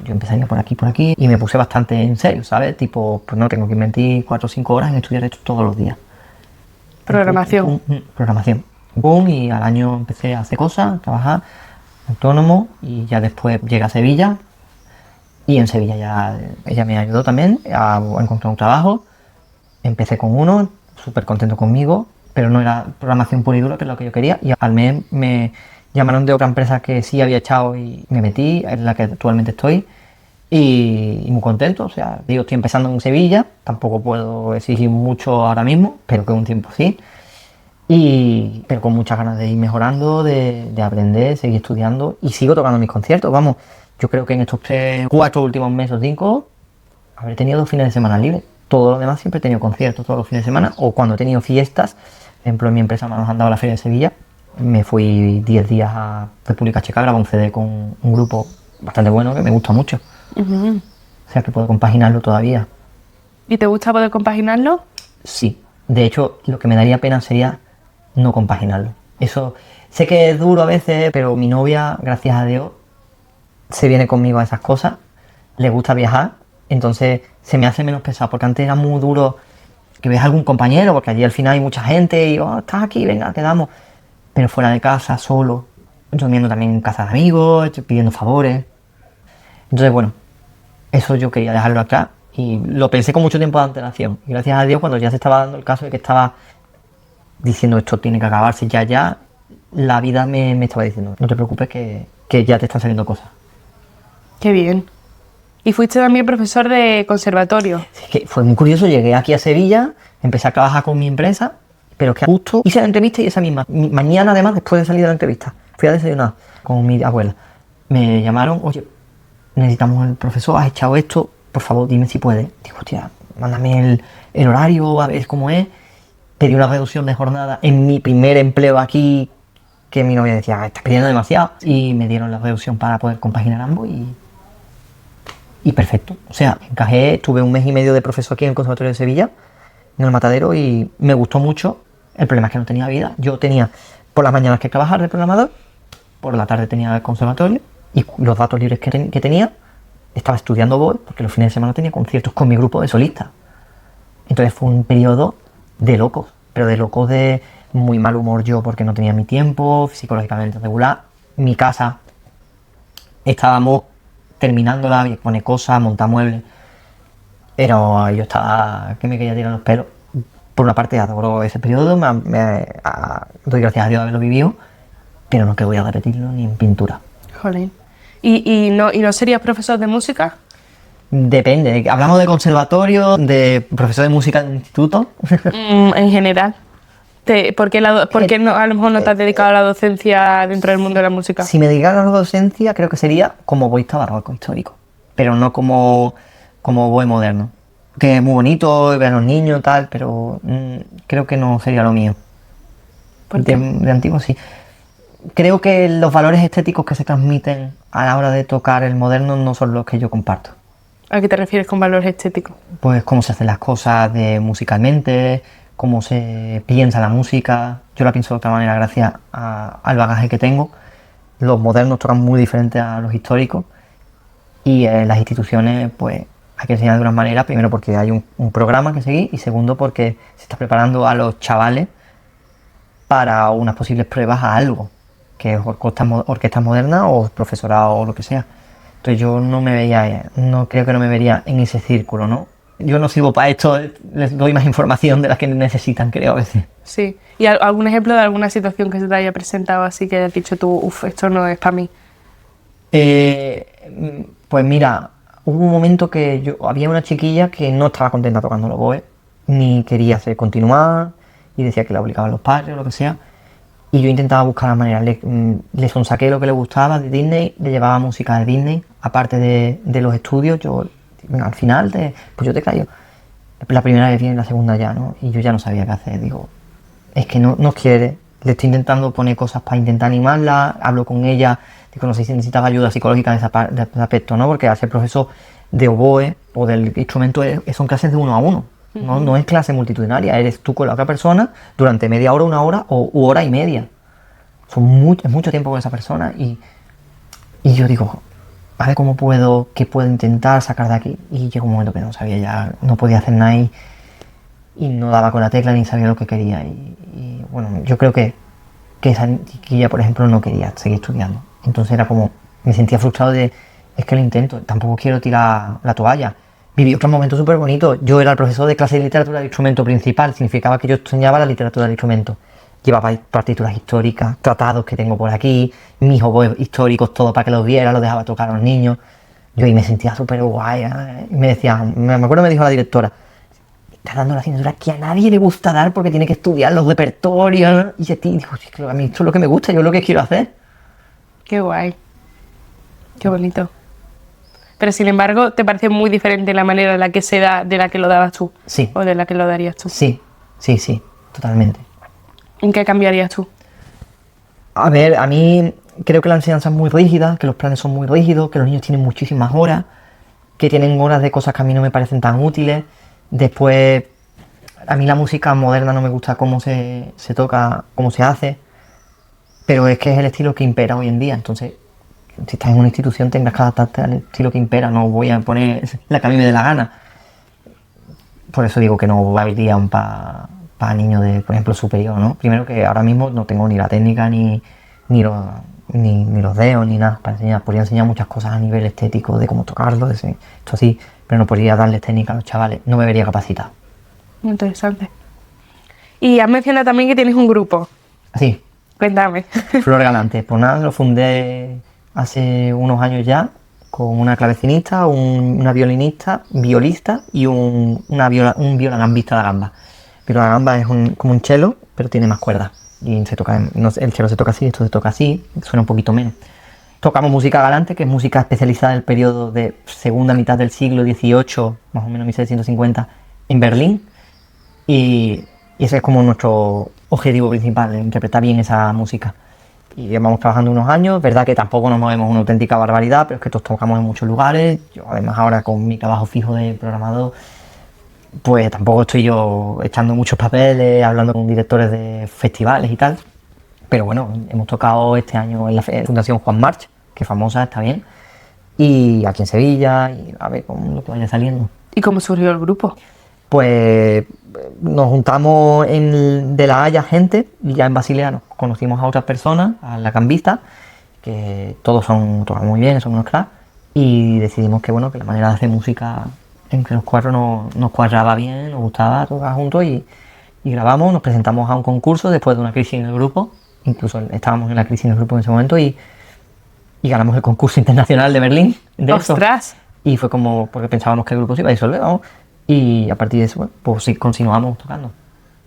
S1: yo empezaría por aquí y me puse bastante en serio, ¿sabes? Tipo, pues no, tengo que invertir 4 o 5 horas en estudiar esto todos los días.
S2: Programación.
S1: Programación. Boom, y al año empecé a hacer cosas, a trabajar autónomo, y ya después llegué a Sevilla, y en Sevilla ya ella me ayudó también a encontrar un trabajo. Empecé con uno, súper contento conmigo, pero no era programación pura y dura, que es lo que yo quería, y al mes me llamaron de otra empresa que sí había echado y me metí, en la que actualmente estoy, y muy contento. O sea, digo, estoy empezando en Sevilla, tampoco puedo exigir mucho ahora mismo, pero que un tiempo sí, pero con muchas ganas de ir mejorando, de aprender, seguir estudiando, y sigo tocando mis conciertos. Vamos, yo creo que en estos 4 últimos meses o 5 habré tenido 2 fines de semana libres. Todo lo demás siempre he tenido conciertos todos los fines de semana, o cuando he tenido fiestas. Por ejemplo, en mi empresa nos han dado la Feria de Sevilla, me fui 10 días a República Checa, grabé un CD con un grupo bastante bueno que me gusta mucho.
S2: Ujú.
S1: O sea que puedo compaginarlo todavía.
S2: ¿Y te gusta poder compaginarlo?
S1: Sí, de hecho, lo que me daría pena sería no compaginarlo. Eso sé que es duro a veces, pero mi novia, gracias a Dios, se viene conmigo a esas cosas, le gusta viajar, entonces se me hace menos pesado, porque antes era muy duro que ves a algún compañero, porque allí al final hay mucha gente y, oh, estás aquí, venga, quedamos, pero fuera de casa, solo, durmiendo también en casa de amigos, pidiendo favores. Entonces, bueno, eso yo quería dejarlo acá, y lo pensé con mucho tiempo de antelación, y gracias a Dios, cuando ya se estaba dando el caso de que estaba diciendo esto tiene que acabarse ya, la vida me estaba diciendo, no te preocupes, que ya te están saliendo cosas.
S2: Qué bien. ¿Y fuiste también profesor de conservatorio?
S1: Es que fue muy curioso, llegué aquí a Sevilla, empecé a trabajar con mi empresa, pero es que justo hice la entrevista, y esa misma mañana, además, después de salir de la entrevista, fui a desayunar con mi abuela. Me llamaron, oye, necesitamos el profesor, has echado esto, por favor dime si puedes. Digo, hostia, mándame el horario, a ver cómo es. Pedí una reducción de jornada en mi primer empleo aquí, que mi novia decía, estás pidiendo demasiado, y me dieron la reducción para poder compaginar ambos, y perfecto. O sea, encajé, estuve 1 mes y medio de profesor aquí en el Conservatorio de Sevilla, en el Matadero, y me gustó mucho. El problema es que no tenía vida. Yo tenía por las mañanas que trabajar de programador, por la tarde tenía el conservatorio, y los datos libres que tenía, estaba estudiando voz, porque los fines de semana tenía conciertos con mi grupo de solistas. Entonces fue un periodo de locos, pero de locos, de muy mal humor yo, porque no tenía mi tiempo, psicológicamente regular. Mi casa, estábamos terminándola, había que poner cosas, montar muebles, pero yo estaba que me quería tirar los pelos. Por una parte adoro ese periodo, doy gracias a Dios de haberlo vivido, pero no que voy a repetirlo ni en pintura.
S2: Jolín. ¿Y no serías profesor de música?
S1: Depende, hablamos de conservatorio, de profesor de música de instituto.
S2: En general. ¿Por qué no, a lo mejor no te has dedicado a la docencia dentro del mundo de la música?
S1: Si me dedicara a la docencia, creo que sería como boista barroco histórico, pero no como boe moderno, que es muy bonito ver a los niños tal, pero creo que no sería lo mío.
S2: ¿Por qué?
S1: De antiguo sí. Creo que los valores estéticos que se transmiten a la hora de tocar el moderno no son los que yo comparto.
S2: ¿A qué te refieres con valores estéticos?
S1: Pues cómo se hacen las cosas musicalmente, cómo se piensa la música. Yo la pienso de otra manera gracias al bagaje que tengo. Los modernos tocan muy diferente a los históricos, y las instituciones pues hay que enseñar de una manera, primero porque hay un programa que seguir, y segundo porque se está preparando a los chavales para unas posibles pruebas a algo, que es orquestas modernas o profesorado o lo que sea. Entonces yo creo que no me vería en ese círculo, ¿no? Yo no sirvo para esto, les doy más información de la que necesitan, creo, a veces.
S2: Sí. ¿Y algún ejemplo de alguna situación que se te haya presentado así que hayas dicho tú, esto no es para mí?
S1: Pues mira, hubo un momento que había una chiquilla que no estaba contenta tocando el oboe, ni quería continuar, y decía que la obligaban los padres o lo que sea. Y yo intentaba buscar la manera, le sonsaqué lo que le gustaba de Disney, le llevaba música de Disney, aparte de los estudios. Venga, al final, pues yo te callo. La primera vez viene, la segunda ya, ¿no? Y yo ya no sabía qué hacer. Digo, es que no quiere. Le estoy intentando poner cosas para intentar animarla, hablo con ella, digo, no sé si necesitaba ayuda psicológica de ese aspecto, ¿no? Porque al ser profesor de oboe o del instrumento son clases de 1 a 1. No es clase multitudinaria, eres tú con la otra persona durante media hora, 1 hora u hora y media. Es mucho tiempo con esa persona, y yo digo, a ver qué puedo intentar sacar de aquí. Y llegó un momento que no sabía ya, no podía hacer nada, y no daba con la tecla ni sabía lo que quería. Y bueno, yo creo que esa chiquilla, por ejemplo, no quería seguir estudiando. Entonces era como, me sentía frustrado de, es que lo intento, tampoco quiero tirar la toalla. Viví otro momento súper bonito. Yo era el profesor de clase de literatura de instrumento principal, significaba que yo enseñaba la literatura del instrumento. Llevaba partituras históricas, tratados que tengo por aquí, mis oboes históricos, todo para que los viera, los dejaba tocar a los niños. Yo ahí me sentía súper guay. Y me decía, me acuerdo me dijo la directora, estás dando la asignatura que a nadie le gusta dar porque tiene que estudiar los repertorios. Y a ti, dijo, a mí esto es lo que me gusta, yo es lo que quiero hacer.
S2: Qué guay. Qué bonito. Pero sin embargo, ¿te parece muy diferente la manera en la que se da de la que lo dabas tú?
S1: Sí.
S2: ¿O de la que lo darías tú?
S1: Sí, totalmente.
S2: ¿En qué cambiarías tú?
S1: A ver, a mí creo que la enseñanza es muy rígida, que los planes son muy rígidos, que los niños tienen muchísimas horas, que tienen horas de cosas que a mí no me parecen tan útiles. Después, a mí la música moderna no me gusta cómo se toca, cómo se hace, pero es que es el estilo que impera hoy en día. Entonces, si estás en una institución tendrás que adaptarte al estilo que impera, no voy a poner la que a mí me dé la gana. Por eso digo que no valdría para niños de, por ejemplo, superior, ¿no? Primero que ahora mismo no tengo ni la técnica, ni los dedos, ni nada para enseñar. Podría enseñar muchas cosas a nivel estético, de cómo tocarlo, esto así, pero no podría darles técnica a los chavales, no me vería capacitado.
S2: Muy interesante. Y has mencionado también que tienes un grupo.
S1: Sí.
S2: Cuéntame.
S1: Flor Galante. Pues nada, lo fundé hace unos años ya, con una clavecinista, una violinista, violista y un violagambista de gamba. Pero la gamba es como un cello, pero tiene más cuerdas. Y el cello se toca así, esto se toca así, suena un poquito menos. Tocamos música galante, que es música especializada en el periodo de segunda mitad del siglo XVIII, más o menos 1750, en Berlín. Y ese es como nuestro objetivo principal, interpretar bien esa música. Y llevamos trabajando unos años, verdad que tampoco nos movemos una auténtica barbaridad, pero es que todos tocamos en muchos lugares. Yo además ahora con mi trabajo fijo de programador, pues tampoco estoy yo echando muchos papeles, hablando con directores de festivales y tal. Pero bueno, hemos tocado este año en la Fundación Juan March, que es famosa, está bien. Y aquí en Sevilla, y a ver con lo que vaya saliendo.
S2: ¿Y cómo surgió el grupo?
S1: Pues nos juntamos de La Haya gente, y ya en Basilea nos conocimos a otras personas, a la cambista, que todos tocan muy bien, son unos cracks, y decidimos que bueno, que la manera de hacer música entre los cuatro nos cuadraba bien, nos gustaba tocar juntos y grabamos, nos presentamos a un concurso después de una crisis en el grupo, incluso estábamos en la crisis en el grupo en ese momento y ganamos el concurso internacional de Berlín.
S2: ¡Ostras!
S1: Y fue como porque pensábamos que el grupo se iba a disolver, vamos, y a partir de eso, bueno, pues sí, continuamos tocando.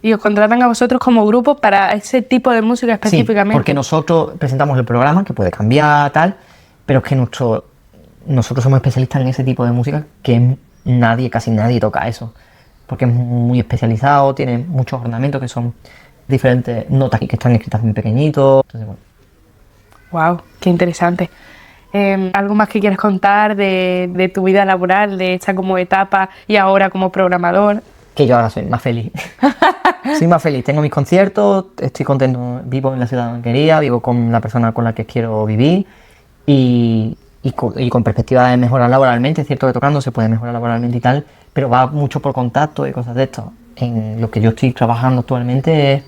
S2: ¿Y os contratan a vosotros como grupo para ese tipo de música específicamente?
S1: Sí, porque nosotros presentamos el programa, que puede cambiar, tal, pero es que nosotros somos especialistas en ese tipo de música que casi nadie toca eso, porque es muy especializado, tiene muchos ornamentos que son diferentes notas que están escritas muy pequeñitos. Entonces, bueno.
S2: ¡Wow! ¡Qué interesante! ¿Algo más que quieres contar de tu vida laboral, de esta como etapa y ahora como programador?
S1: Que yo ahora soy más feliz. Soy más feliz, tengo mis conciertos, estoy contento, vivo en la ciudad donde quería, vivo con la persona con la que quiero vivir y con perspectiva de mejorar laboralmente. Es cierto que tocando se puede mejorar laboralmente y tal, pero va mucho por contacto y cosas de esto. En lo que yo estoy trabajando actualmente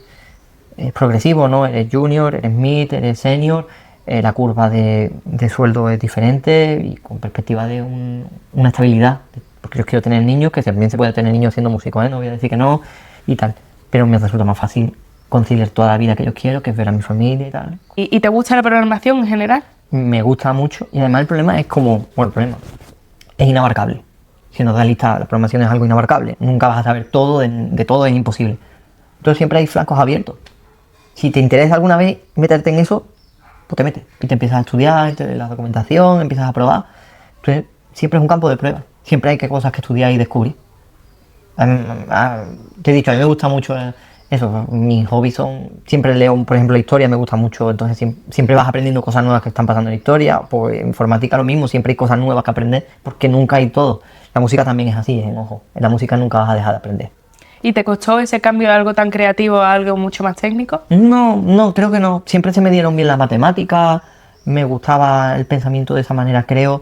S1: es progresivo, ¿no? Eres junior, eres mid, eres senior, la curva de sueldo es diferente y con perspectiva de una estabilidad, porque yo quiero tener niños, que también se puede tener niños siendo músico, no voy a decir que no y tal, pero me resulta más fácil conciliar toda la vida que yo quiero, que es ver a mi familia y tal.
S2: ¿Y te gusta la programación en general?
S1: Me gusta mucho y además el problema es es inabarcable. Si nos da lista, la programación es algo inabarcable, nunca vas a saber todo, de todo es imposible. Entonces siempre hay flancos abiertos. Si te interesa alguna vez meterte en eso, pues te metes y te empiezas a estudiar, te lees la documentación, empiezas a probar. Entonces siempre es un campo de prueba, siempre hay cosas que estudiar y descubrir. Te he dicho, a mí me gusta mucho eso, mis hobbies son, siempre leo, por ejemplo, la historia me gusta mucho, entonces siempre vas aprendiendo cosas nuevas que están pasando en la historia. Pues informática lo mismo, siempre hay cosas nuevas que aprender, porque nunca hay todo. La música también es así, ojo, en la música nunca vas a dejar de aprender.
S2: ¿Y te costó ese cambio de algo tan creativo a algo mucho más técnico?
S1: No, creo que no. Siempre se me dieron bien las matemáticas, me gustaba el pensamiento de esa manera, creo,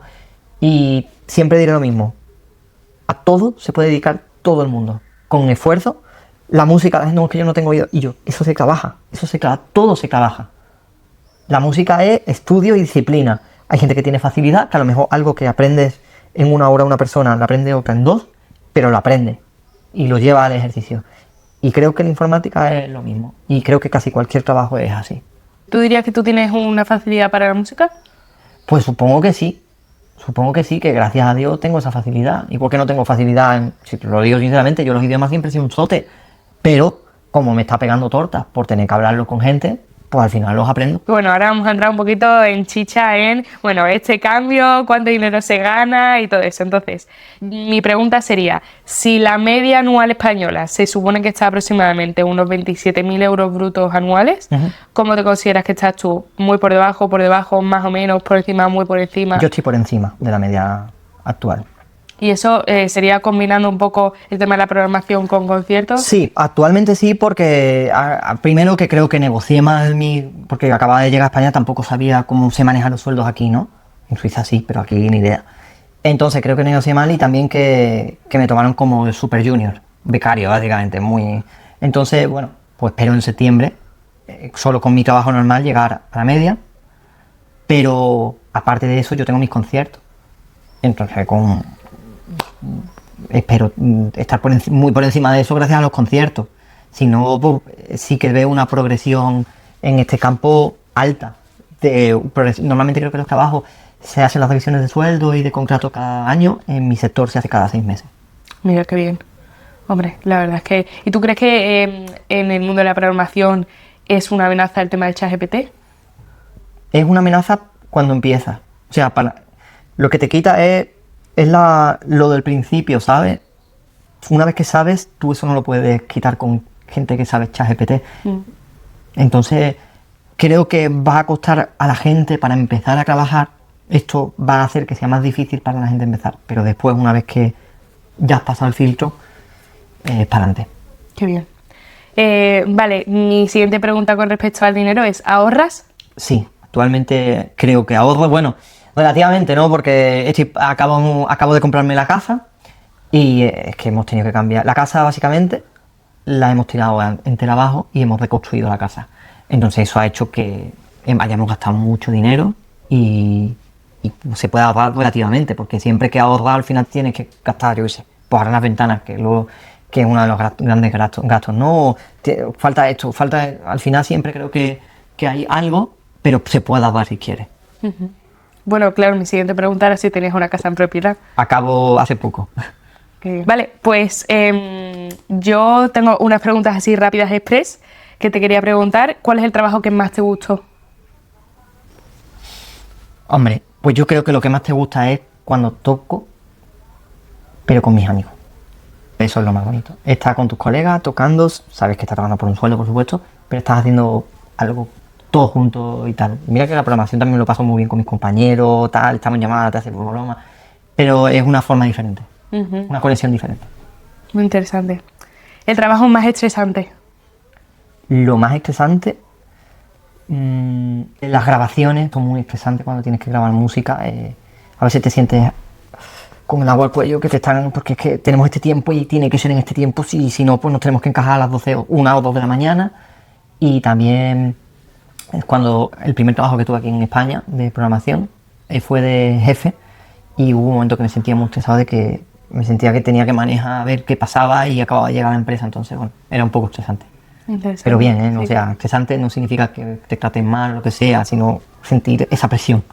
S1: y siempre diré lo mismo. A todo se puede dedicar todo el mundo, con esfuerzo, La música, no, es que yo no tengo oído. Y yo, eso se trabaja, todo se trabaja. La música es estudio y disciplina. Hay gente que tiene facilidad, que a lo mejor algo que aprendes en una hora una persona, la aprende otra en 2, pero lo aprende y lo lleva al ejercicio. Y creo que la informática es lo mismo. Y creo que casi cualquier trabajo es así.
S2: ¿Tú dirías que tú tienes una facilidad para la música?
S1: Pues supongo que sí. Supongo que sí, que gracias a Dios tengo esa facilidad. Igual que no tengo facilidad en, si te lo digo sinceramente, yo los idiomas siempre he sido un sote. Pero como me está pegando tortas por tener que hablarlo con gente, pues al final los aprendo.
S2: Bueno, ahora vamos a entrar un poquito en chicha en, bueno, este cambio, cuánto dinero se gana y todo eso. Entonces, mi pregunta sería, si la media anual española se supone que está aproximadamente unos 27.000 euros brutos anuales, ¿cómo te consideras que estás tú? ¿Muy por debajo, más o menos, por encima, muy por encima?
S1: Yo estoy por encima de la media actual.
S2: ¿Y eso sería combinando un poco el tema de la programación con conciertos?
S1: Sí, actualmente sí, porque primero que creo que negocié mal porque acababa de llegar a España, tampoco sabía cómo se manejan los sueldos aquí, ¿no? En Suiza sí, pero aquí ni idea. Entonces creo que negocié mal y también que me tomaron como super junior, becario básicamente, Entonces, bueno, pues espero en septiembre, solo con mi trabajo normal, llegar a la media, pero aparte de eso yo tengo mis conciertos. Entonces espero estar muy por encima de eso gracias a los conciertos. Si no, pues, sí que veo una progresión en este campo alta. Normalmente creo que los trabajos se hacen las revisiones de sueldo y de contrato cada año. En mi sector se hace cada 6 meses.
S2: Mira qué bien. Hombre, la verdad es que... ¿Y tú crees que en el mundo de la programación es una amenaza el tema del ChatGPT?
S1: Es una amenaza cuando empiezas. O sea, lo que te quita es lo del principio, ¿sabes? Una vez que sabes, tú eso no lo puedes quitar con gente que sabe ChatGPT. Entonces, creo que va a costar a la gente para empezar a trabajar. Esto va a hacer que sea más difícil para la gente empezar. Pero después, una vez que ya has pasado el filtro, para adelante.
S2: Qué bien. Vale, mi siguiente pregunta con respecto al dinero es, ¿ahorras?
S1: Sí, actualmente creo que ahorro, bueno, relativamente, ¿no? Porque acabo de comprarme la casa y es que hemos tenido que cambiar. La casa básicamente la hemos tirado entera abajo y hemos reconstruido la casa. Entonces eso ha hecho que hayamos gastado mucho dinero y se puede ahorrar relativamente, porque siempre que ahorrar al final tienes que gastar, yo qué sé, pues ahora las ventanas, que es uno de los grandes gastos, ¿no? Falta esto, al final siempre creo que hay algo, pero se puede ahorrar si quieres.
S2: Bueno, claro, mi siguiente pregunta era si tenías una casa en propiedad.
S1: Acabo hace poco.
S2: Vale, pues yo tengo unas preguntas así rápidas express que te quería preguntar. ¿Cuál es el trabajo que más te gustó?
S1: Hombre, pues yo creo que lo que más te gusta es cuando toco, pero con mis amigos. Eso es lo más bonito. Estás con tus colegas tocando, sabes que estás trabajando por un sueldo, por supuesto, pero estás haciendo algo todos juntos y tal. Mira que la programación también me lo paso muy bien con mis compañeros, tal, estamos en llamadas, te hacemos broma, pero es una forma diferente, una conexión diferente.
S2: Muy interesante. ¿El trabajo más estresante?
S1: Lo más estresante, las grabaciones son muy estresantes cuando tienes que grabar música. A veces te sientes con el agua al cuello, que te están, porque es que tenemos este tiempo y tiene que ser en este tiempo, si no, pues nos tenemos que encajar a las 12 o 1 o 2 de la mañana. Y también cuando el primer trabajo que tuve aquí en España de programación fue de jefe, y hubo un momento que me sentía muy estresado de que me sentía que tenía que manejar a ver qué pasaba y acababa de llegar a la empresa, entonces bueno, era un poco estresante. Pero bien, ¿eh? Sí. O sea, estresante no significa que te traten mal o lo que sea, sino sentir esa presión.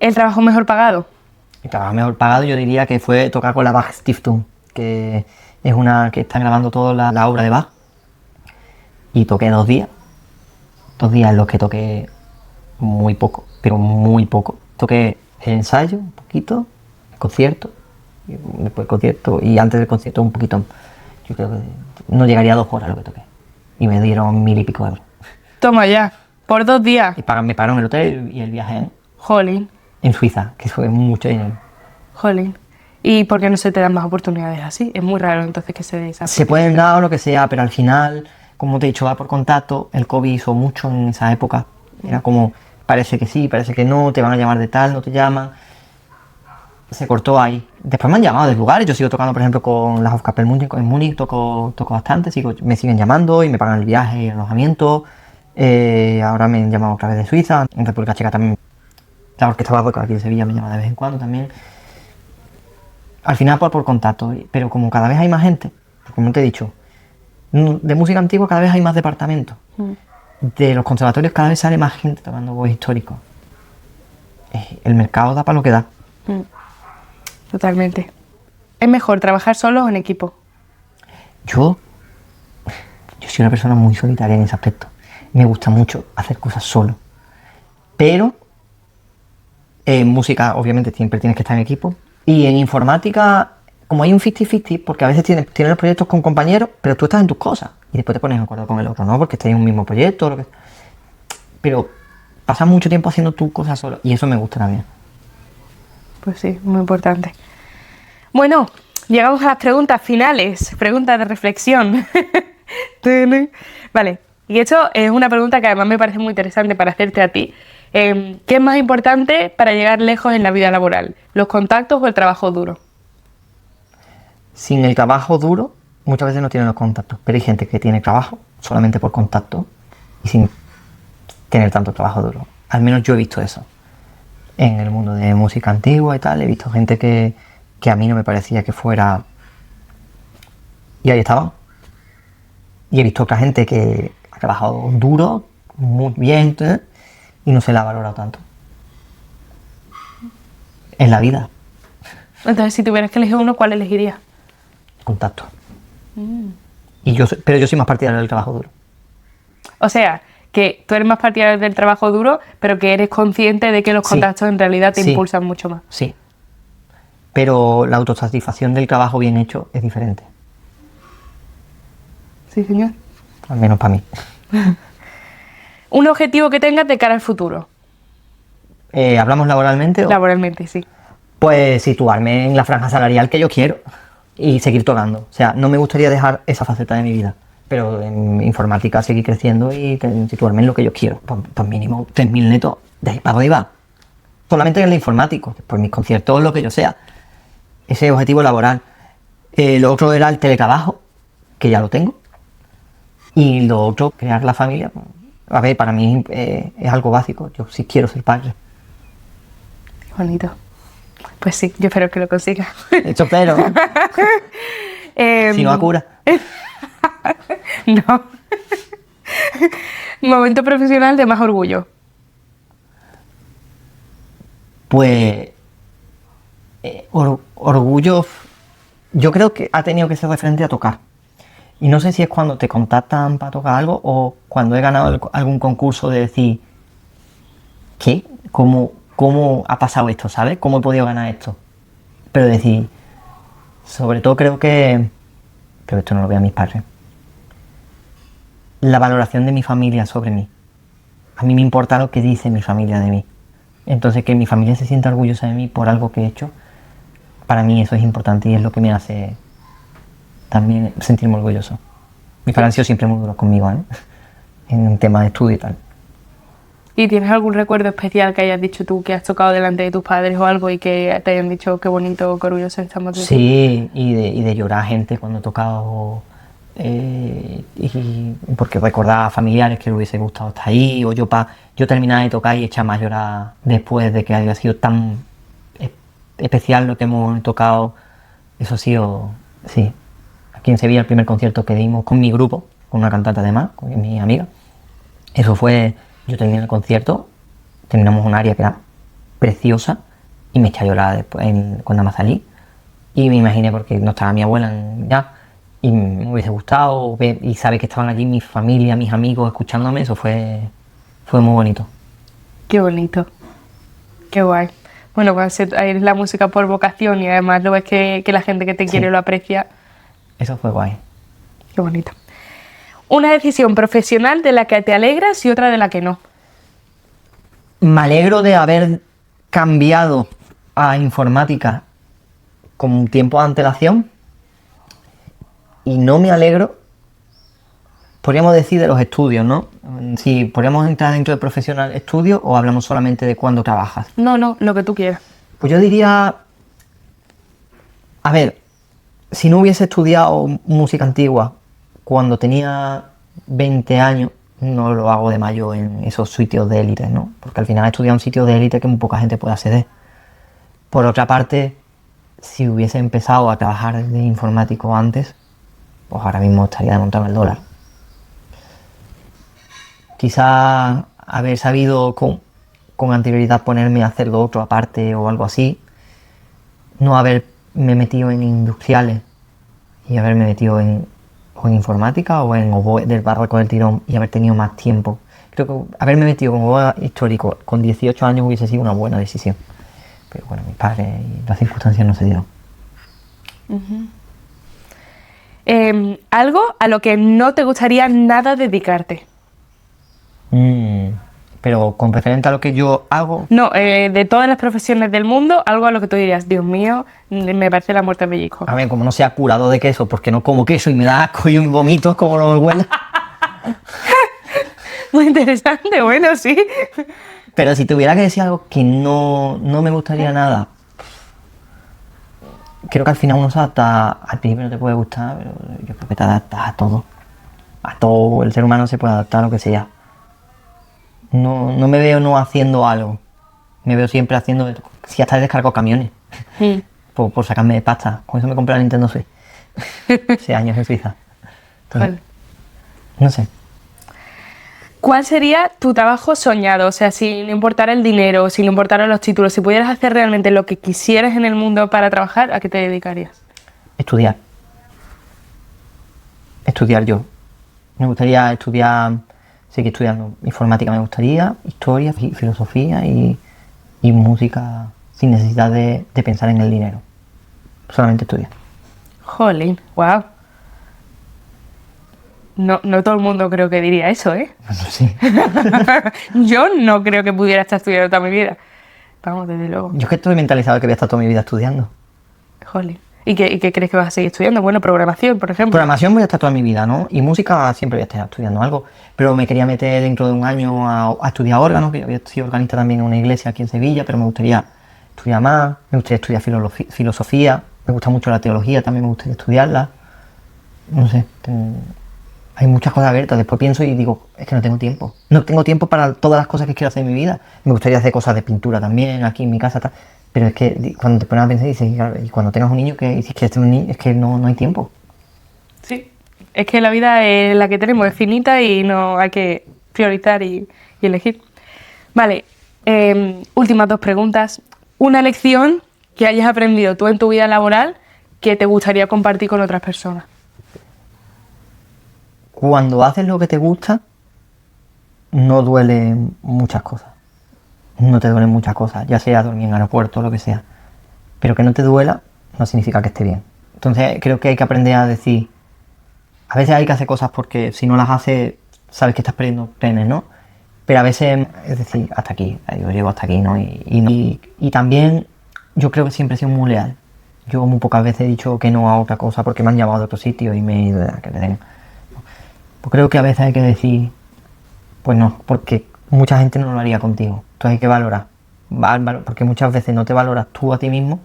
S2: ¿El trabajo mejor pagado?
S1: El trabajo mejor pagado yo diría que fue tocar con la Bach Stiftung, que es una que está grabando toda la obra de Bach, y toqué 2 días. 2 días en los que toqué muy poco, pero muy poco. Toqué el ensayo, un poquito, el concierto, y después el concierto, y antes del concierto un poquito. Yo creo que no llegaría a 2 horas lo que toqué. Y me dieron 1000 y pico euros.
S2: Toma ya, por 2 días.
S1: Y me pagaron el hotel y el viaje
S2: Jolín.
S1: En Suiza, que fue mucho dinero.
S2: Jolín. ¿Y por qué no se te dan más oportunidades así? Es muy raro entonces que se dé esa.
S1: Se pueden dar o lo que sea, pero al final, como te he dicho, va por contacto. El COVID hizo mucho en esa época. Era como, parece que sí, parece que no, te van a llamar de tal, no te llaman. se cortó ahí. Después me han llamado de lugares, yo sigo tocando, por ejemplo, con las Hofkapelle en Múnich, toco bastante, me siguen llamando y me pagan el viaje y el alojamiento. Ahora me han llamado otra vez de Suiza, en República Checa también. La Orquesta Barroca aquí de Sevilla me llama de vez en cuando también. Al final por contacto, pero como cada vez hay más gente, como te he dicho, de música antigua cada vez hay más departamentos. De los conservatorios cada vez sale más gente tocando voz histórico. El mercado da para lo que da.
S2: Totalmente. ¿Es mejor trabajar solo o en equipo?
S1: Yo soy una persona muy solitaria en ese aspecto. Me gusta mucho hacer cosas solo. Pero en música obviamente siempre tienes que estar en equipo. Y en informática, como hay un 50-50, porque a veces tienes los proyectos con compañeros, pero tú estás en tus cosas. Y después te pones de acuerdo con el otro, ¿no? Porque estáis en un mismo proyecto. Pero pasas mucho tiempo haciendo tus cosas solo. Y eso me gusta también.
S2: Pues sí, muy importante. Bueno, llegamos a las preguntas finales. Preguntas de reflexión. Vale. Y esto es una pregunta que además me parece muy interesante para hacerte a ti. ¿Qué es más importante para llegar lejos en la vida laboral? ¿Los contactos o el trabajo duro?
S1: Sin el trabajo duro, muchas veces no tienen los contactos. Pero hay gente que tiene trabajo solamente por contacto y sin tener tanto trabajo duro. Al menos yo he visto eso. En el mundo de música antigua y tal, he visto gente que a mí no me parecía que fuera... Y ahí estaban. Y he visto otra gente que ha trabajado duro, muy bien, y no se la ha valorado tanto. En la vida.
S2: Entonces, si tuvieras que elegir uno, ¿cuál elegirías?
S1: Contacto. Pero yo soy más partidario del trabajo duro.
S2: O sea, que tú eres más partidario del trabajo duro, pero que eres consciente de que los contactos en realidad te impulsan mucho más. Sí.
S1: Pero la autosatisfacción del trabajo bien hecho es diferente.
S2: Sí, señor.
S1: Al menos para mí.
S2: Un objetivo que tengas de cara al futuro.
S1: ¿Hablamos laboralmente?
S2: Laboralmente, sí.
S1: Pues situarme en la franja salarial que yo quiero y seguir tocando. O sea, no me gustaría dejar esa faceta de mi vida, pero en informática seguir creciendo y situarme en lo que yo quiero. Pues mínimo 3.000 netos, de ahí para arriba. Solamente en el informático, después mis conciertos, lo que yo sea. Ese objetivo laboral. Lo otro era el teletrabajo, que ya lo tengo. Y lo otro, crear la familia. A ver, para mí es algo básico. Yo sí quiero ser padre.
S2: Qué bonito. Pues sí, yo espero que lo consigas.
S1: Eso espero. Si no, a cura.
S2: No. Momento profesional de más orgullo.
S1: Pues orgullo, yo creo que ha tenido que ser referente a tocar. Y no sé si es cuando te contactan para tocar algo o cuando he ganado algún concurso de decir, ¿qué? ¿Cómo ha pasado esto? ¿Sabes? ¿Cómo he podido ganar esto? Pero decir, sobre todo creo que, pero esto no lo vean mis padres, la valoración de mi familia sobre mí. A mí me importa lo que dice mi familia de mí. Entonces que mi familia se sienta orgullosa de mí por algo que he hecho, para mí eso es importante y es lo que me hace también sentirme orgulloso. Mis padres han sido siempre muy duros conmigo, ¿eh? En temas de estudio y tal.
S2: ¿Y tienes algún recuerdo especial que hayas dicho tú que has tocado delante de tus padres o algo y que te hayan dicho qué bonito, qué orgulloso estamos de ti?
S1: Sí, y de llorar a gente cuando he tocado, porque recordaba a familiares que le hubiese gustado estar ahí, o yo terminar de tocar y echarme a llorar después de que haya sido tan especial lo que hemos tocado. Eso ha sido, sí. Aquí en Sevilla el primer concierto que dimos con mi grupo, con una cantante además, con mi amiga, eso fue, yo terminé el concierto, terminamos un área que era preciosa y me eché a llorar después cuando me salí y me imaginé porque no estaba mi abuela ya y me hubiese gustado ver, y saber que estaban allí mi familia, mis amigos escuchándome, eso fue muy bonito.
S2: Qué bonito, qué guay. Bueno, cuando eres la música por vocación y además lo ves que la gente que te quiere lo aprecia.
S1: Eso fue guay.
S2: Qué bonito. Una decisión profesional de la que te alegras y otra de la que no.
S1: Me alegro de haber cambiado a informática con un tiempo de antelación y no me alegro, podríamos decir, de los estudios, ¿no? Si podríamos entrar dentro de profesional estudio o hablamos solamente de cuando trabajas.
S2: No, lo que tú quieras.
S1: Pues yo diría A ver, si no hubiese estudiado música antigua cuando tenía 20 años, no lo hago de mayo en esos sitios de élite, ¿no? Porque al final he estudiado en sitios de élite que muy poca gente puede acceder. Por otra parte, si hubiese empezado a trabajar de informático antes, pues ahora mismo estaría de montarme el dólar. Quizá haber sabido con anterioridad ponerme a hacer lo otro aparte o algo así, no haberme metido en industriales y haberme metido o en informática o en oboe del Barroco del Tirón y haber tenido más tiempo. Creo que haberme metido con oboe histórico con 18 años hubiese sido una buena decisión. Pero bueno, mis padres y las circunstancias no se dieron.
S2: Algo a lo que no te gustaría nada dedicarte.
S1: Pero con referente a lo que yo hago...
S2: No, de todas las profesiones del mundo, algo a lo que tú dirías, Dios mío, me parece la muerte de pellizco.
S1: A ver, como no sea curado de queso, porque no como queso y me da asco y vomito como no me huele.
S2: Muy interesante, bueno, sí.
S1: Pero si tuviera que decir algo que no me gustaría nada, creo que al final uno se adapta, al principio no te puede gustar, pero yo creo que te adaptas a todo. A todo, el ser humano se puede adaptar a lo que sea. No me veo no haciendo algo. Me veo siempre haciendo, si hasta descargo camiones, por sacarme de pasta. Con eso me compré la Nintendo Switch. Hace años en Suiza. Entonces,
S2: Vale.
S1: no sé.
S2: ¿Cuál sería tu trabajo soñado? O sea, sin importar el dinero, sin importar los títulos, si pudieras hacer realmente lo que quisieras en el mundo para trabajar, ¿a qué te dedicarías?
S1: Estudiar. Estudiar yo. Me gustaría estudiar, seguir estudiando informática me gustaría, historia, filosofía y música sin necesidad de pensar en el dinero. Solamente estudiar.
S2: Jolín, wow. No todo el mundo creo que diría eso, ¿eh?
S1: Sí.
S2: Yo no creo que pudiera estar estudiando toda mi vida. Vamos, desde luego.
S1: Yo es que estoy mentalizado de que voy a estar toda mi vida estudiando.
S2: Jolín. ¿Y qué crees que vas a seguir estudiando? Bueno, programación, por ejemplo.
S1: Programación voy a estar toda mi vida, ¿no? Y música siempre voy a estar estudiando algo. Pero me quería meter dentro de un año a estudiar órganos, que yo había sido organista también en una iglesia aquí en Sevilla, pero me gustaría estudiar más, me gustaría estudiar filosofía, me gusta mucho la teología, también me gustaría estudiarla. No sé, hay muchas cosas abiertas. Después pienso y digo, es que no tengo tiempo. No tengo tiempo para todas las cosas que quiero hacer en mi vida. Me gustaría hacer cosas de pintura también, aquí en mi casa, tal. Pero es que cuando te pones a pensar, dices, y cuando tengas un niño, que dices que este es un niño, es que no hay tiempo.
S2: Sí. Es que la vida es la que tenemos, es finita y no hay que priorizar y elegir. Vale, últimas dos preguntas. Una lección que hayas aprendido tú en tu vida laboral que te gustaría compartir con otras personas.
S1: Cuando haces lo que te gusta, no duelen muchas cosas. No te duelen muchas cosas, ya sea dormir en aeropuerto o lo que sea. Pero que no te duela no significa que esté bien. Entonces creo que hay que aprender a decir, a veces hay que hacer cosas porque si no las haces, sabes que estás perdiendo trenes, ¿no? Pero a veces es decir, hasta aquí, yo llego hasta aquí, ¿no? Y también yo creo que siempre he sido muy leal. Yo muy pocas veces he dicho que no a otra cosa porque me han llamado de otro sitio y me he ido a que le den. Pues creo que a veces hay que decir, pues no, porque mucha gente no lo haría contigo. Entonces hay que valorar, porque muchas veces no te valoras tú a ti mismo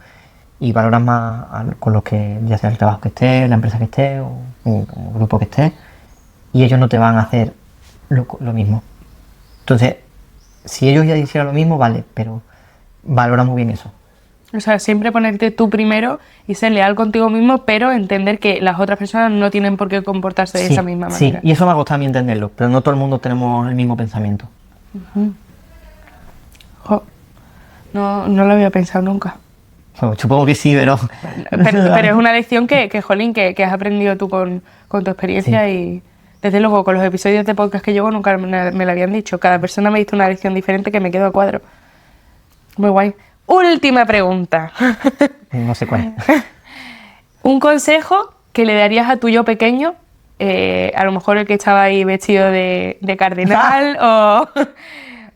S1: y valoras más con lo que, ya sea el trabajo que estés, la empresa que estés o el grupo que estés, y ellos no te van a hacer lo mismo. Entonces, si ellos ya hicieran lo mismo, vale, pero valora muy bien eso.
S2: O sea, siempre ponerte tú primero y ser leal contigo mismo, pero entender que las otras personas no tienen por qué comportarse de esa misma manera.
S1: Sí, y eso me ha costado a mí entenderlo, pero no todo el mundo tenemos el mismo pensamiento.
S2: Jo, no lo había pensado nunca.
S1: Bueno, supongo que sí, pero...
S2: Pero es una lección jolín, que has aprendido tú con tu experiencia sí. Y desde luego con los episodios de podcast que llevo nunca me lo habían dicho. Cada persona me ha visto una lección diferente que me quedo a cuadro. Muy guay. Última pregunta.
S1: No sé cuál es.
S2: Un consejo que le darías a tu yo pequeño, a lo mejor el que estaba ahí vestido de cardenal o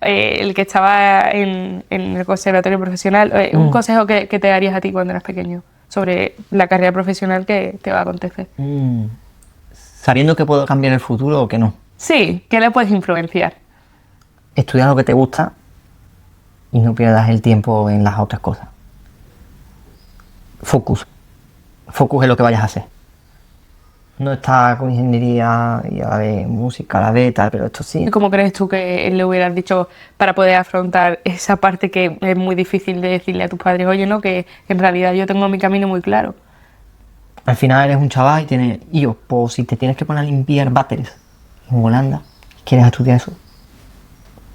S2: el que estaba en el conservatorio profesional. Un consejo que te darías a ti cuando eras pequeño sobre la carrera profesional que te va a acontecer.
S1: Sabiendo que puedo cambiar el futuro o que no.
S2: Sí, que le puedes influenciar.
S1: Estudia lo que te gusta y no pierdas el tiempo en las otras cosas. Focus. focus en lo que vayas a hacer. No está con ingeniería y a ver, música, a la B, tal, pero esto sí.
S2: ¿Cómo crees tú que le hubieras dicho para poder afrontar esa parte que es muy difícil de decirle a tus padres, oye, no, que en realidad yo tengo mi camino muy claro?
S1: Al final eres un chaval y tienes hijos, pues si te tienes que poner a limpiar váteres en Holanda, ¿quieres estudiar eso?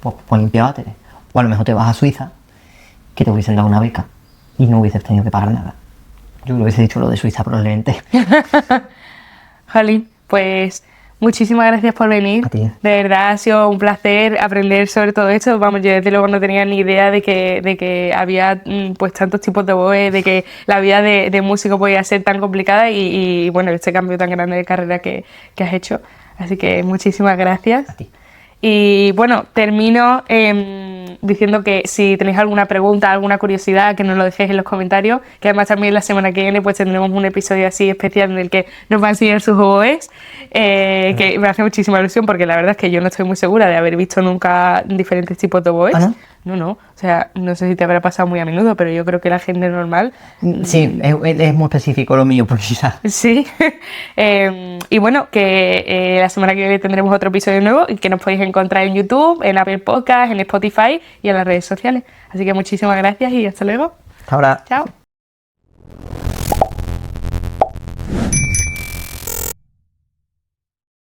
S1: Pues limpia váteres. O a lo mejor te vas a Suiza, que te hubiesen dado una beca y no hubieses tenido que pagar nada. Yo lo hubiese dicho lo de Suiza probablemente.
S2: Jalín, pues muchísimas gracias por venir.
S1: A ti.
S2: De verdad ha sido un placer aprender sobre todo esto. Vamos, yo desde luego no tenía ni idea de que había pues tantos tipos de voces, de que la vida de músico podía ser tan complicada y bueno, este cambio tan grande de carrera que has hecho. Así que muchísimas gracias.
S1: A ti.
S2: Y bueno, termino diciendo que si tenéis alguna pregunta, alguna curiosidad, que nos lo dejéis en los comentarios, que además también la semana que viene pues tendremos un episodio así especial en el que nos va a enseñar sus oboes, que me hace muchísima ilusión porque la verdad es que yo no estoy muy segura de haber visto nunca diferentes tipos de oboes.
S1: ¿Ah,
S2: no? No, o sea, no sé si te habrá pasado muy a menudo, pero yo creo que la gente normal...
S1: Sí, es muy específico lo mío, porque quizás.
S2: Sí, y bueno, que la semana que viene tendremos otro episodio nuevo y que nos podéis encontrar en YouTube, en Apple Podcast, en Spotify y en las redes sociales. Así que muchísimas gracias y hasta luego.
S1: Hasta ahora.
S2: Chao.